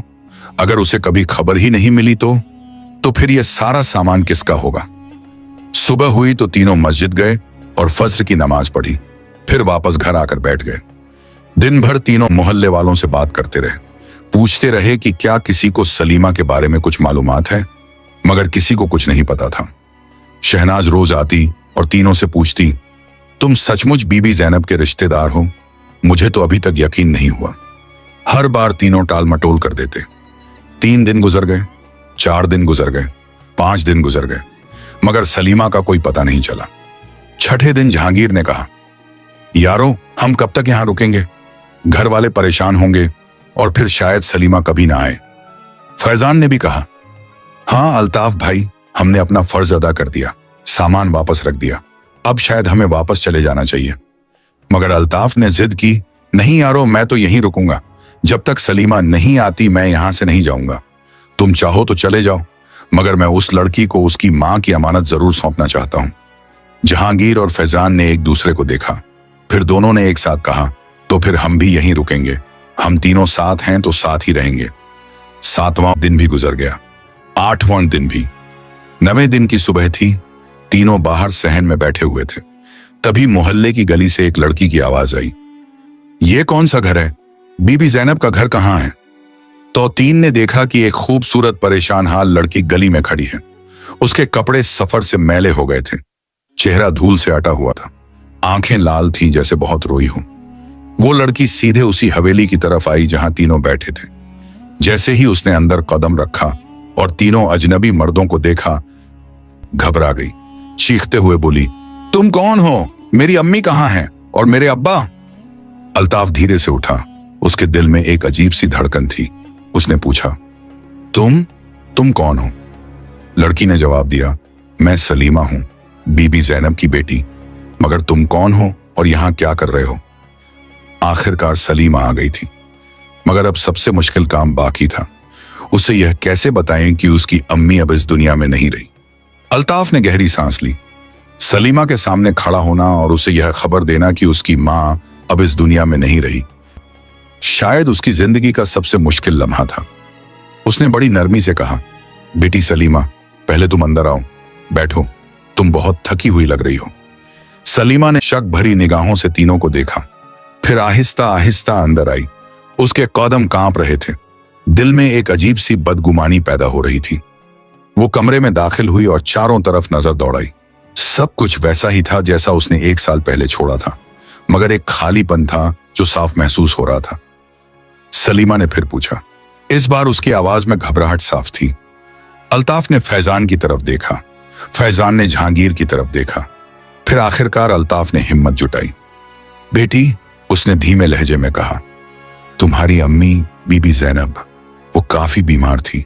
अगर उसे कभी खबर ही नहीं मिली तो फिर यह सारा सामान किसका होगा। सुबह हुई तो तीनों मस्जिद गए और फज्र की नमाज पढ़ी, फिर वापस घर आकर बैठ गए। दिन भर तीनों मोहल्ले वालों से बात करते रहे, पूछते रहे कि क्या किसी को सलीमा के बारे में कुछ मालूमात है, मगर किसी को कुछ नहीं पता था। शहनाज रोज आती और तीनों से पूछती, तुम सचमुच बीबी जैनब के रिश्तेदार हो? मुझे तो अभी तक यकीन नहीं हुआ। हर बार तीनों टाल मटोल कर देते। 3 दिन गुजर गए, 4 दिन गुजर गए, 5 दिन गुजर गए, मगर सलीमा का कोई पता नहीं चला। छठे दिन जहांगीर ने कहा, यारो, हम कब तक यहां रुकेंगे? घर वाले परेशान होंगे और फिर शायद सलीमा कभी ना आए। फैजान ने भी कहा, हाँ अल्ताफ भाई, हमने अपना फर्ज अदा कर दिया, सामान वापस रख दिया, अब शायद हमें वापस चले जाना चाहिए। मगर अल्ताफ ने जिद की, नहीं यारो, मैं तो यहीं रुकूंगा, जब तक सलीमा नहीं आती मैं यहां से नहीं जाऊंगा। तुम चाहो तो चले जाओ, मगर मैं उस लड़की को उसकी मां की अमानत जरूर सौंपना चाहता हूं। जहांगीर और फैजान ने एक दूसरे को देखा, फिर दोनों ने एक साथ कहा, तो फिर हम भी यहीं रुकेंगे, हम तीनों साथ हैं तो साथ ही रहेंगे। 7वां दिन भी गुजर गया, 8वां दिन भी। 9वें दिन की सुबह थी, तीनों बाहर सहन में बैठे हुए थे। तभी मोहल्ले की गली से एक लड़की की आवाज आई, ये कौन सा घर है? बीबी जैनब का घर कहाँ है? तो तीन ने देखा कि एक खूबसूरत परेशान हाल लड़की गली में खड़ी है। उसके कपड़े सफर से मैले हो गए थे, चेहरा धूल से अटा हुआ था, आंखें लाल थीं जैसे बहुत रोई हो। वो लड़की सीधे उसी हवेली की तरफ आई जहां तीनों बैठे थे। जैसे ही उसने अंदर कदम रखा और तीनों अजनबी मर्दों को देखा, घबरा गई, चीखते हुए बोली, तुम कौन हो? मेरी अम्मी कहाँ है और मेरे अब्बा? अल्ताफ धीरे से उठा, उसके दिल में एक अजीब सी धड़कन थी। उसने पूछा, तुम कौन हो? लड़की ने जवाब दिया, मैं सलीमा हूं, बीबी जैनब की बेटी। मगर तुम कौन हो और यहां क्या कर रहे हो? आखिरकार सलीमा आ गई थी, मगर अब सबसे मुश्किल काम बाकी था। उसे यह कैसे बताएं कि उसकी अम्मी अब इस दुनिया में नहीं रही। अल्ताफ ने गहरी सांस ली। सलीमा के सामने खड़ा होना और उसे यह खबर देना कि उसकी मां अब इस दुनिया में नहीं रही, शायद उसकी जिंदगी का सबसे मुश्किल लम्हा था। उसने बड़ी नरमी से कहा, बेटी सलीमा, पहले तुम अंदर आओ, बैठो, तुम बहुत थकी हुई लग रही हो। सलीमा ने शक भरी निगाहों से तीनों को देखा, फिर आहिस्ता आहिस्ता अंदर आई। उसके कदम कांप रहे थे, दिल में एक अजीब सी बदगुमानी पैदा हो रही थी। वो कमरे में दाखिल हुई और चारों तरफ नजर दौड़ाई। सब कुछ वैसा ही था जैसा उसने 1 साल पहले छोड़ा था, मगर एक खालीपन था जो साफ महसूस हो रहा था। सलीमा ने फिर पूछा, इस बार उसकी आवाज में घबराहट साफ थी। अल्ताफ ने फैजान की तरफ देखा, फैजान ने जहांगीर की तरफ देखा, फिर आखिरकार अल्ताफ ने हिम्मत जुटाई। बेटी, उसने धीमे लहजे में कहा, तुम्हारी अम्मी बीबी जैनब, वो काफी बीमार थी।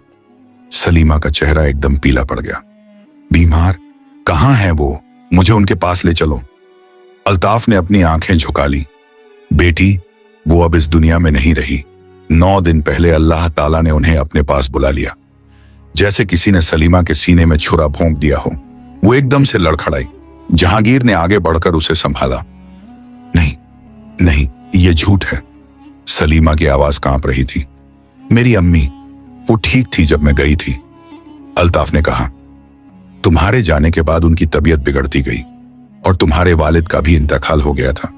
सलीमा का चेहरा एकदम पीला पड़ गया। बीमार? कहाँ है वो? मुझे उनके पास ले चलो। अल्ताफ ने अपनी आंखें झुका ली। बेटी, वो अब इस दुनिया में नहीं रही। 9 दिन पहले अल्लाह ताला ने उन्हें अपने पास बुला लिया। जैसे किसी ने सलीमा के सीने में छुरा भोंक दिया हो, वो एकदम से लड़खड़ाई। जहांगीर ने आगे बढ़कर उसे संभाला। नहीं नहीं, ये झूठ है। सलीमा की आवाज कांप रही थी। मेरी अम्मी, वो ठीक थी जब मैं गई थी। अल्ताफ ने कहा, तुम्हारे जाने के बाद उनकी तबीयत बिगड़ती गई और तुम्हारे वालिद का भी इंतकाल हो गया था।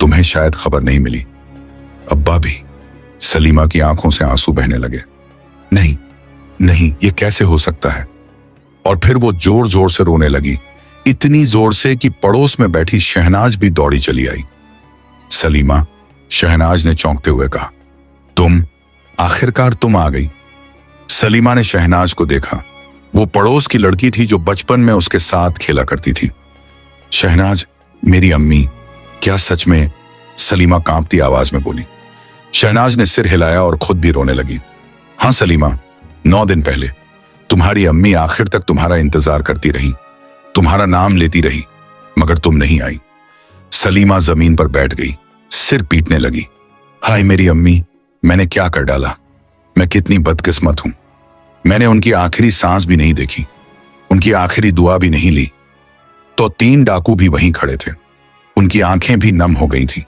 तुम्हें शायद खबर नहीं मिली। अब्बा भी? सलीमा की आंखों से आंसू बहने लगे। नहीं नहीं, ये कैसे हो सकता है? और फिर वो जोर जोर से रोने लगी, इतनी जोर से कि पड़ोस में बैठी शहनाज भी दौड़ी चली आई। सलीमा, शहनाज ने चौंकते हुए कहा, तुम? आखिरकार तुम आ गई। सलीमा ने शहनाज को देखा। वो पड़ोस की लड़की थी जो बचपन में उसके साथ खेला करती थी। शहनाज, मेरी अम्मी, क्या सच में? सलीमा कांपती आवाज में बोली। शहनाज ने सिर हिलाया और खुद भी रोने लगी। हाँ सलीमा, 9 दिन पहले तुम्हारी अम्मी आखिर तक तुम्हारा इंतजार करती रही, तुम्हारा नाम लेती रही, मगर तुम नहीं आई। सलीमा जमीन पर बैठ गई, सिर पीटने लगी। हाय मेरी अम्मी, मैंने क्या कर डाला? मैं कितनी बदकिस्मत हूं। मैंने उनकी आखिरी सांस भी नहीं देखी, उनकी आखिरी दुआ भी नहीं ली। तो 3 डाकू भी वहीं खड़े थे, उनकी आंखें भी नम हो गई थी।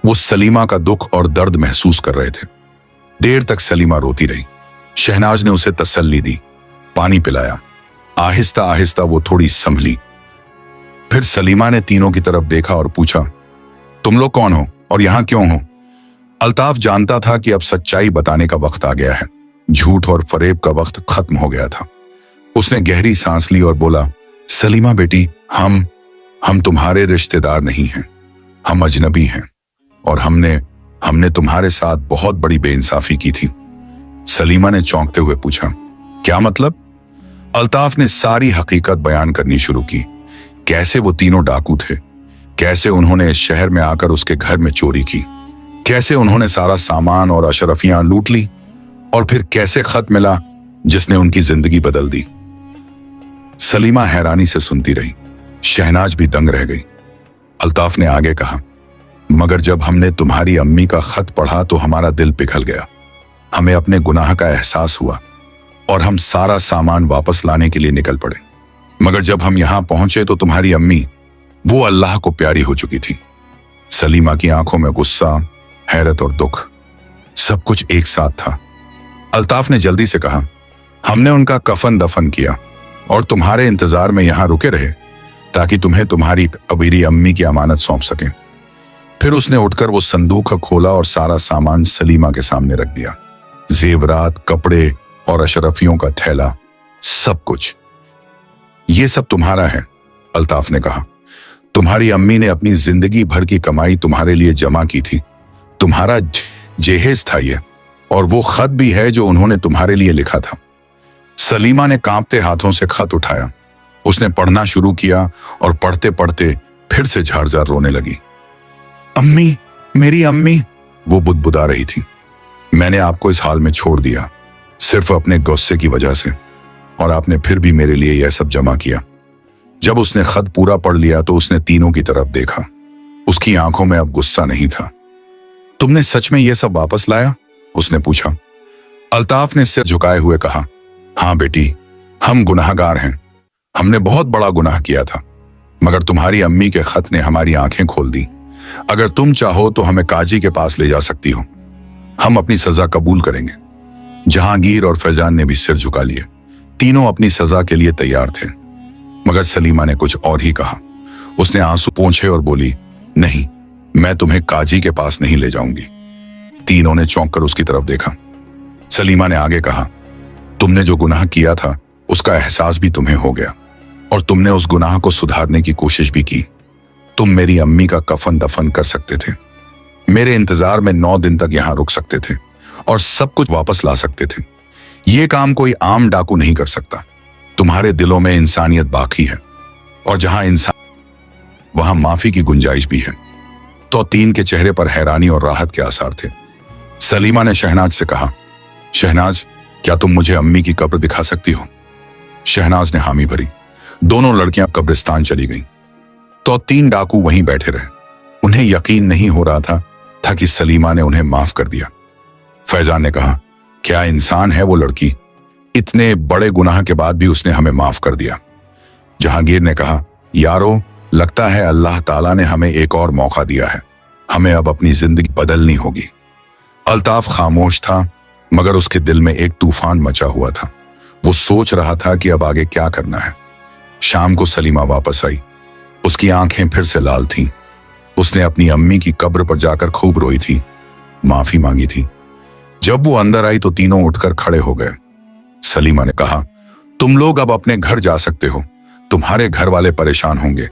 वो सलीमा का दुख और दर्द महसूस कर रहे थे। देर तक सलीमा रोती रही। शहनाज ने उसे तसल्ली दी, पानी पिलाया। आहिस्ता आहिस्ता वो थोड़ी संभली। फिर सलीमा ने तीनों की तरफ देखा और पूछा, तुम लोग कौन हो और यहां क्यों हो? अल्ताफ जानता था कि अब सच्चाई बताने का वक्त आ गया है। झूठ और फरेब का वक्त खत्म हो गया था। उसने गहरी सांस ली और बोला, सलीमा बेटी, हम तुम्हारे रिश्तेदार नहीं हैं, हम अजनबी हैं और हमने तुम्हारे साथ बहुत बड़ी बेइंसाफी की थी। सलीमा ने चौंकते हुए पूछा, क्या मतलब? अल्ताफ ने सारी हकीकत बयान करनी शुरू की। कैसे वो तीनों डाकू थे, कैसे उन्होंने इस शहर में आकर उसके घर में चोरी की, कैसे उन्होंने सारा सामान और अशरफियां लूट ली, और फिर कैसे खत मिला जिसने उनकी जिंदगी बदल दी। सलीमा हैरानी से सुनती रही। शहनाज भी दंग रह गई। अल्ताफ ने आगे कहा, मगर जब हमने तुम्हारी अम्मी का खत पढ़ा तो हमारा दिल पिघल गया। हमें अपने गुनाह का एहसास हुआ और हम सारा सामान वापस लाने के लिए निकल पड़े। मगर जब हम यहां पहुंचे तो तुम्हारी अम्मी, वो अल्लाह को प्यारी हो चुकी थी। सलीमा की आंखों में गुस्सा, हैरत और दुख, सब कुछ एक साथ था। अल्ताफ ने जल्दी से कहा, हमने उनका कफन दफन किया और तुम्हारे इंतजार में यहां रुके रहे ताकि तुम्हें तुम्हारी अबीरी अम्मी की अमानत सौंप सकें। फिर उसने उठकर वो संदूक खोला और सारा सामान सलीमा के सामने रख दिया। जेवरात, कपड़े और अशरफियों का थैला, सब कुछ। ये सब तुम्हारा है, अल्ताफ ने कहा। तुम्हारी अम्मी ने अपनी जिंदगी भर की कमाई तुम्हारे लिए जमा की थी। तुम्हारा जेहेज था ये, और वो खत भी है जो उन्होंने तुम्हारे लिए लिखा था। सलीमा ने कांपते हाथों से खत उठाया। उसने पढ़ना शुरू किया और पढ़ते पढ़ते फिर से झरझर रोने लगी। अम्मी, मेरी अम्मी, वो बुदबुदा रही थी। मैंने आपको इस हाल में छोड़ दिया सिर्फ अपने गुस्से की वजह से, और आपने फिर भी मेरे लिए यह सब जमा किया। जब उसने खत पूरा पढ़ लिया तो उसने तीनों की तरफ देखा। उसकी आंखों में अब गुस्सा नहीं था। तुमने सच में यह सब वापस लाया? उसने पूछा। अल्ताफ ने सिर झुकाए हुए कहा, हाँ बेटी, हम गुनाहगार हैं। हमने बहुत बड़ा गुनाह किया था, मगर तुम्हारी अम्मी के खत ने हमारी आंखें खोल दी। अगर तुम चाहो तो हमें काजी के पास ले जा सकती हो, हम अपनी सजा कबूल करेंगे। जहांगीर और फैजान ने भी सिर झुका लिए। तीनों अपनी सजा के लिए तैयार थे, मगर सलीमा ने कुछ और ही कहा। उसने आंसू पोंछे और बोली, नहीं, मैं तुम्हें काजी के पास नहीं ले जाऊंगी। तीनों ने चौंक कर उसकी तरफ देखा। सलीमा ने आगे कहा, तुमने जो गुनाह किया था उसका एहसास भी तुम्हें हो गया, और तुमने उस गुनाह को सुधारने की कोशिश भी की। तुम मेरी अम्मी का कफन दफन कर सकते थे, मेरे इंतजार में 9 दिन तक यहां रुक सकते थे और सब कुछ वापस ला सकते थे। ये काम कोई आम डाकू नहीं कर सकता। तुम्हारे दिलों में इंसानियत बाकी है, और जहां इंसान वहां माफी की गुंजाइश भी है। तो तीन के चेहरे पर हैरानी और राहत के आसार थे। सलीमा ने शहनाज से कहा, शहनाज, क्या तुम मुझे अम्मी की कब्र दिखा सकती हो? शहनाज ने हामी भरी। दोनों लड़कियां कब्रिस्तान चली गईं। तो 3 डाकू वहीं बैठे रहे। उन्हें यकीन नहीं हो रहा था कि सलीमा ने उन्हें माफ कर दिया। फैजान ने कहा, क्या इंसान है वो लड़की, इतने बड़े गुनाह के बाद भी उसने हमें माफ कर दिया। जहांगीर ने कहा, यारो, लगता है अल्लाह ताला ने हमें एक और मौका दिया है, हमें अब अपनी जिंदगी बदलनी होगी। अल्ताफ खामोश था, मगर उसके दिल में एक तूफान मचा हुआ था। वो सोच रहा था कि अब आगे क्या करना है। शाम को सलीमा वापस आई। उसकी आंखें फिर से लाल थीं। उसने अपनी अम्मी की कब्र पर जाकर खूब रोई थी, माफी मांगी थी। जब वो अंदर आई तो तीनों उठकर खड़े हो गए। सलीमा ने कहा, तुम लोग अब अपने घर जा सकते हो। तुम्हारे घर वाले परेशान होंगे।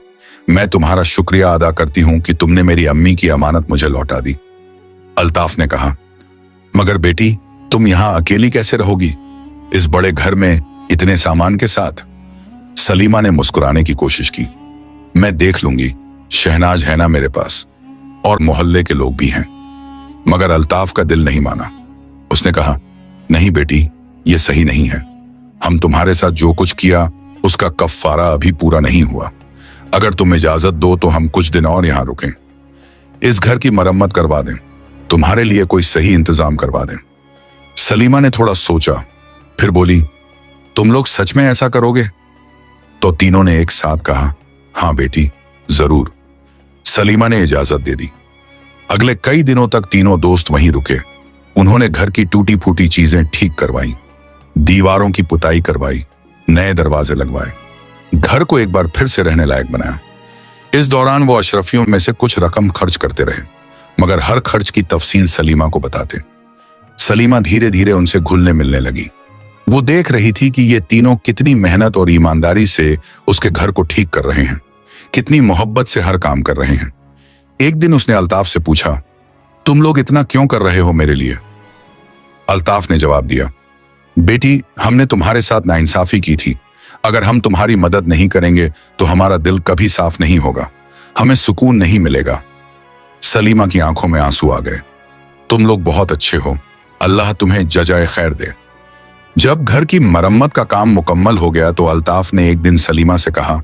मैं तुम्हारा शुक्रिया अदा करती हूं कि तुमने मेरी अम्मी की अमानत मुझे लौटा दी। अल्ताफ ने कहा, मगर बेटी, तुम यहां अकेली कैसे रहोगी, इस बड़े घर में इतने सामान के साथ? सलीमा ने मुस्कुराने की कोशिश की। मैं देख लूंगी, शहनाज है ना मेरे पास, और मोहल्ले के लोग भी हैं। मगर अल्ताफ का दिल नहीं माना। उसने कहा, नहीं बेटी, ये सही नहीं है। हम तुम्हारे साथ जो कुछ किया उसका कफ्फारा अभी पूरा नहीं हुआ। अगर तुम इजाजत दो तो हम कुछ दिन और यहां रुकें, इस घर की मरम्मत करवा दें, तुम्हारे लिए कोई सही इंतजाम करवा दें। सलीमा ने थोड़ा सोचा, फिर बोली, तुम लोग सच में ऐसा करोगे? तो तीनों ने एक साथ कहा, हाँ बेटी, जरूर। सलीमा ने इजाजत दे दी। अगले कई दिनों तक तीनों दोस्त वहीं रुके। उन्होंने घर की टूटी फूटी चीजें ठीक करवाई, दीवारों की पुताई करवाई, नए दरवाजे लगवाए, घर को एक बार फिर से रहने लायक बनाया। इस दौरान वो अशरफियों में से कुछ रकम खर्च करते रहे, मगर हर खर्च की तफसील सलीमा को बताते। सलीमा धीरे धीरे उनसे घुलने मिलने लगी। वो देख रही थी कि ये तीनों कितनी मेहनत और ईमानदारी से उसके घर को ठीक कर रहे हैं, कितनी मोहब्बत से हर काम कर रहे हैं। एक दिन उसने अल्ताफ से पूछा, तुम लोग इतना क्यों कर रहे हो मेरे लिए? अल्ताफ ने जवाब दिया, बेटी, हमने तुम्हारे साथ नाइंसाफी की थी। अगर हम तुम्हारी मदद नहीं करेंगे तो हमारा दिल कभी साफ नहीं होगा, हमें सुकून नहीं मिलेगा। सलीमा की आंखों में आंसू आ गए। तुम लोग बहुत अच्छे हो, अल्लाह तुम्हें जजाए खैर दे। जब घर की मरम्मत का काम मुकम्मल हो गया तो अल्ताफ ने एक दिन सलीमा से कहा,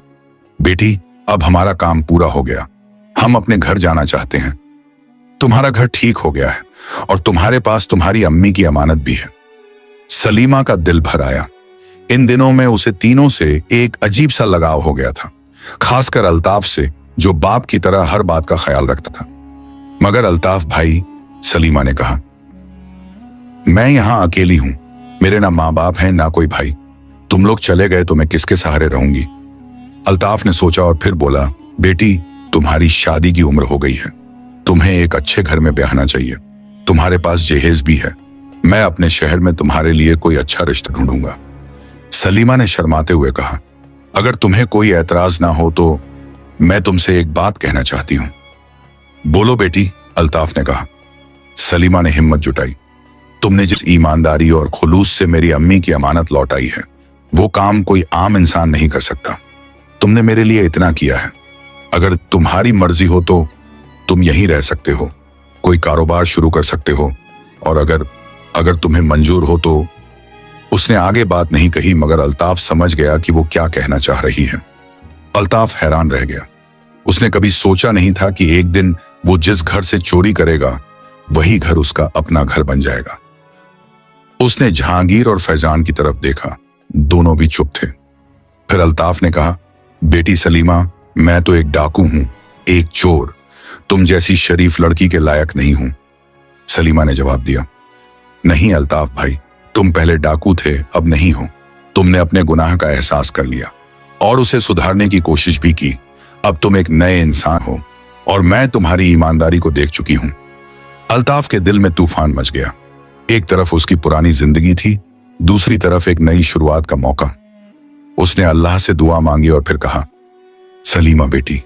बेटी, अब हमारा काम पूरा हो गया, हम अपने घर जाना चाहते हैं। तुम्हारा घर ठीक हो गया है और तुम्हारे पास तुम्हारी अम्मी की अमानत भी है। सलीमा का दिल भर आया। इन दिनों में उसे तीनों से एक अजीब सा लगाव हो गया था, खासकर अल्ताफ से, जो बाप की तरह हर बात का ख्याल रखता था। मगर अल्ताफ भाई, सलीमा ने कहा, मैं यहां अकेली हूं, मेरे ना माँ बाप हैं ना कोई भाई। तुम लोग चले गए तो मैं किसके सहारे रहूंगी? अल्ताफ ने सोचा और फिर बोला, बेटी, तुम्हारी शादी की उम्र हो गई है, तुम्हें एक अच्छे घर में ब्याहना चाहिए। तुम्हारे पास जहेज भी है, मैं अपने शहर में तुम्हारे लिए कोई अच्छा रिश्ता ढूंढूंगा। सलीमा ने शर्माते हुए कहा, अगर तुम्हें कोई एतराज ना हो तो मैं तुमसे एक बात कहना चाहती हूं। बोलो बेटी, अल्ताफ ने कहा। सलीमा ने हिम्मत जुटाई, तुमने जिस ईमानदारी और खुलूस से मेरी अम्मी की अमानत लौटाई है, वो काम कोई आम इंसान नहीं कर सकता। तुमने मेरे लिए इतना किया है, अगर तुम्हारी मर्जी हो तो तुम यहीं रह सकते हो, कोई कारोबार शुरू कर सकते हो, और अगर तुम्हें मंजूर हो तो। उसने आगे बात नहीं कही, मगर अल्ताफ समझ गया कि वो क्या कहना चाह रही है। अल्ताफ हैरान रह गया। उसने कभी सोचा नहीं था कि एक दिन वो जिस घर से चोरी करेगा वही घर उसका अपना घर बन जाएगा। उसने जहांगीर और फैजान की तरफ देखा, दोनों भी चुप थे। फिर अल्ताफ ने कहा, बेटी सलीमा, मैं तो एक डाकू हूं, एक चोर, तुम जैसी शरीफ लड़की के लायक नहीं हूं। सलीमा ने जवाब दिया, नहीं अल्ताफ भाई, तुम पहले डाकू थे, अब नहीं हो। तुमने अपने गुनाह का एहसास कर लिया और उसे सुधारने की कोशिश भी की। अब तुम एक नए इंसान हो और मैं तुम्हारी ईमानदारी को देख चुकी हूं। अल्ताफ के दिल में तूफान मच गया। एक तरफ उसकी पुरानी जिंदगी थी, दूसरी तरफ एक नई शुरुआत का मौका। उसने अल्लाह से दुआ मांगी और फिर कहा, सलीमा बेटी,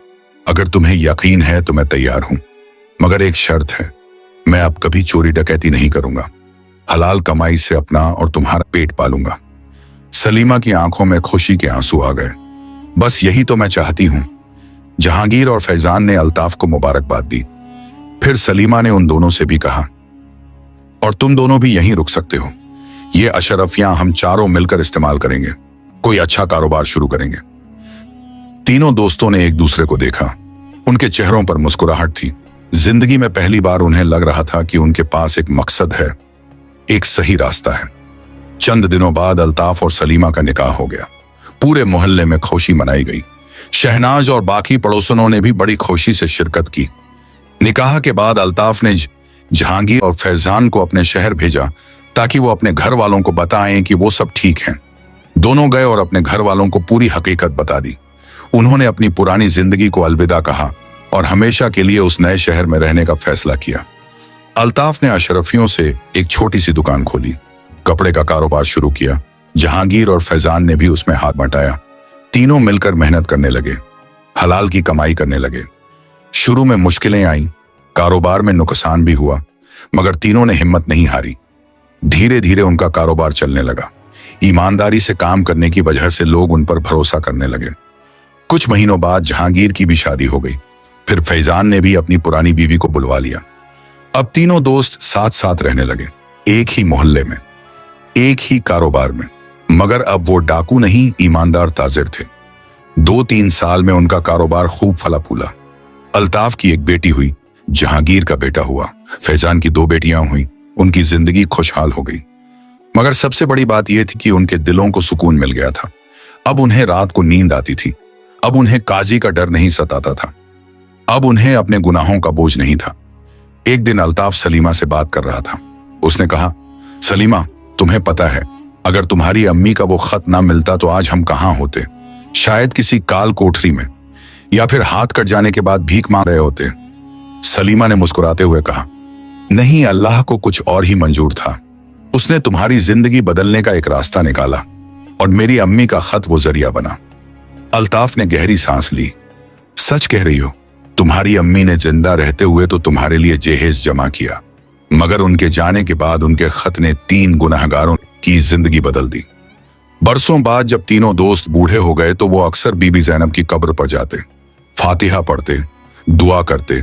अगर तुम्हें यकीन है तो मैं तैयार हूं, मगर एक शर्त है, मैं अब कभी चोरी डकैती नहीं करूंगा। हलाल कमाई से अपना और तुम्हारा पेट पालूंगा। सलीमा की आंखों में खुशी के आंसू आ गए। बस यही तो मैं चाहती हूं। जहांगीर और फैजान ने अल्ताफ को मुबारकबाद दी। फिर सलीमा ने उन दोनों से भी कहा, और तुम दोनों भी यहीं रुक सकते हो, ये अशरफियां हम चारों मिलकर इस्तेमाल करेंगे, कोई अच्छा कारोबार शुरू करेंगे। तीनों दोस्तों ने एक दूसरे को देखा। उनके चेहरों पर मुस्कुराहट थी। जिंदगी में पहली बार उन्हें लग रहा था कि उनके पास एक मकसद है, एक सही रास्ता है। चंद दिनों बाद अल्ताफ और सलीमा का निकाह हो गया। पूरे मोहल्ले में खुशी मनाई गई। शहनाज और बाकी पड़ोसनों ने भी बड़ी खुशी से शिरकत की। निकाह के बाद अल्ताफ ने जहांगीर और फैजान को अपने शहर भेजा ताकि वो अपने घर वालों को बताएं कि वो सब ठीक हैं। दोनों गए और अपने घर वालों को पूरी हकीकत बता दी। उन्होंने अपनी पुरानी जिंदगी को अलविदा कहा और हमेशा के लिए उस नए शहर में रहने का फैसला किया। अल्ताफ ने अशरफियों से एक छोटी सी दुकान खोली, कपड़े का कारोबार शुरू किया। जहांगीर और फैजान ने भी उसमें हाथ बटाया। तीनों मिलकर मेहनत करने लगे, हलाल की कमाई करने लगे। शुरू में मुश्किलें आईं, कारोबार में नुकसान भी हुआ, मगर तीनों ने हिम्मत नहीं हारी। धीरे धीरे उनका कारोबार चलने लगा। ईमानदारी से काम करने की वजह से लोग उन पर भरोसा करने लगे। कुछ महीनों बाद जहांगीर की भी शादी हो गई। फिर फैजान ने भी अपनी पुरानी बीवी को बुलवा लिया। अब तीनों दोस्त साथ साथ रहने लगे, एक ही मोहल्ले में, एक ही कारोबार में। मगर अब वो डाकू नहीं, ईमानदार ताजिर थे। 2-3 साल में उनका कारोबार खूब फला फूला। अल्ताफ की एक बेटी हुई, जहांगीर का बेटा हुआ, फैजान की 2 बेटियां हुई। उनकी जिंदगी खुशहाल हो गई। मगर सबसे बड़ी बात यह थी कि उनके दिलों को सुकून मिल गया था। अब उन्हें रात को नींद आती थी। अब उन्हें काजी का डर नहीं सताता था। अब उन्हें अपने गुनाहों का बोझ नहीं था। एक दिन अल्ताफ सलीमा से बात कर रहा था। उसने कहा, सलीमा, तुम्हें पता है, अगर तुम्हारी अम्मी का वो खत ना मिलता तो आज हम कहां होते? शायद किसी काल कोठरी में, या फिर हाथ कट जाने के बाद भीख मांग रहे होते। सलीमा ने मुस्कुराते हुए कहा, नहीं, अल्लाह को कुछ और ही मंजूर था। उसने तुम्हारी जिंदगी बदलने का एक रास्ता निकाला और मेरी अम्मी का खत वो जरिया बना। अल्ताफ ने गहरी सांस ली। सच कह रही हो, तुम्हारी अम्मी ने जिंदा रहते हुए तो तुम्हारे लिए जहेज जमा किया, मगर उनके जाने के बाद उनके खत ने 3 गुनहगारों की जिंदगी बदल दी। बरसों बाद जब तीनों दोस्त बूढ़े हो गए तो वो अक्सर बीबी ज़ैनब की कब्र पर जाते, फातिहा पढ़ते, दुआ करते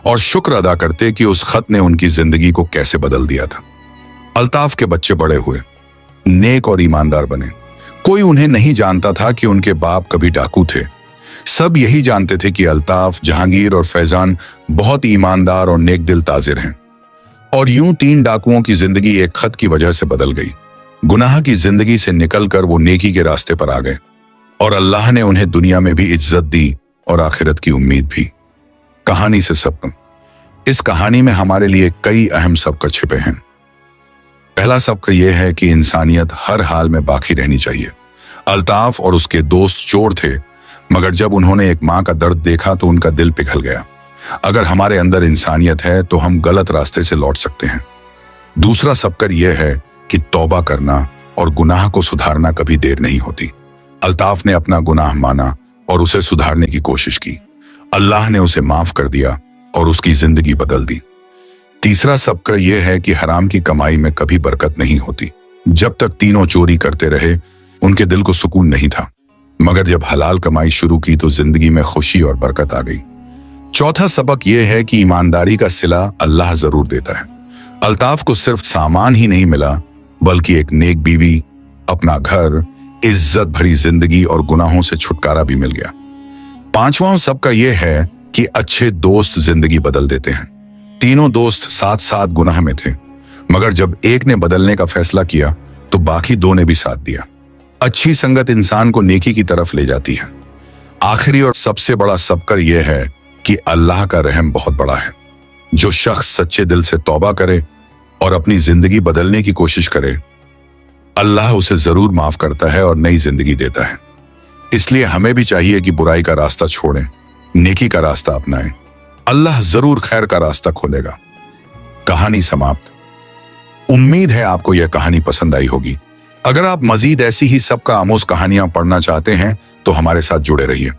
और शुक्र अदा करते कि उस खत ने उनकी जिंदगी को कैसे बदल दिया था। अल्ताफ के बच्चे बड़े हुए, नेक और ईमानदार बने। कोई उन्हें नहीं जानता था कि उनके बाप कभी डाकू थे। सब यही जानते थे कि अल्ताफ, जहांगीर और फैजान बहुत ईमानदार और नेक दिल ताजिर हैं। और यूं 3 डाकुओं की जिंदगी एक खत की वजह से बदल गई। गुनाह की जिंदगी से निकलकर वो नेकी के रास्ते पर आ गए और अल्लाह ने उन्हें दुनिया में भी इज्जत दी और आखिरत की उम्मीद भी। कहानी से सबक। इस कहानी में हमारे लिए कई अहम सबक छिपे हैं। पहला सबक यह है कि इंसानियत हर हाल में बाकी रहनी चाहिए। अल्ताफ और उसके दोस्त चोर थे, मगर जब उन्होंने एक मां का दर्द देखा तो उनका दिल पिघल गया। अगर हमारे अंदर इंसानियत है तो हम गलत रास्ते से लौट सकते हैं। दूसरा सबक यह है कि तौबा करना और गुनाह को सुधारना कभी देर नहीं होती। अल्ताफ ने अपना गुनाह माना और उसे सुधारने की कोशिश की। अल्लाह ने उसे माफ कर दिया और उसकी जिंदगी बदल दी। तीसरा सबक यह है कि हराम की कमाई में कभी बरकत नहीं होती। जब तक तीनों चोरी करते रहे, उनके दिल को सुकून नहीं था, मगर जब हलाल कमाई शुरू की तो जिंदगी में खुशी और बरकत आ गई। चौथा सबक यह है कि ईमानदारी का सिला अल्लाह जरूर देता है। अल्ताफ को सिर्फ सामान ही नहीं मिला, बल्कि एक नेक बीवी, अपना घर, इज्जत भरी जिंदगी और गुनाहों से छुटकारा भी मिल गया। पांचवां सबका यह है कि अच्छे दोस्त जिंदगी बदल देते हैं। तीनों दोस्त साथ साथ गुनाह में थे, मगर जब एक ने बदलने का फैसला किया तो बाकी 2 ने भी साथ दिया। अच्छी संगत इंसान को नेकी की तरफ ले जाती है। आखिरी और सबसे बड़ा सबक यह है कि अल्लाह का रहम बहुत बड़ा है। जो शख्स सच्चे दिल से तौबा करे और अपनी जिंदगी बदलने की कोशिश करे, अल्लाह उसे जरूर माफ करता है और नई जिंदगी देता है। इसलिए हमें भी चाहिए कि बुराई का रास्ता छोड़ें, नेकी का रास्ता अपनाएं। अल्लाह जरूर खैर का रास्ता खोलेगा। कहानी समाप्त। उम्मीद है आपको यह कहानी पसंद आई होगी। अगर आप मजीद ऐसी ही सबका आमोज कहानियां पढ़ना चाहते हैं तो हमारे साथ जुड़े रहिए।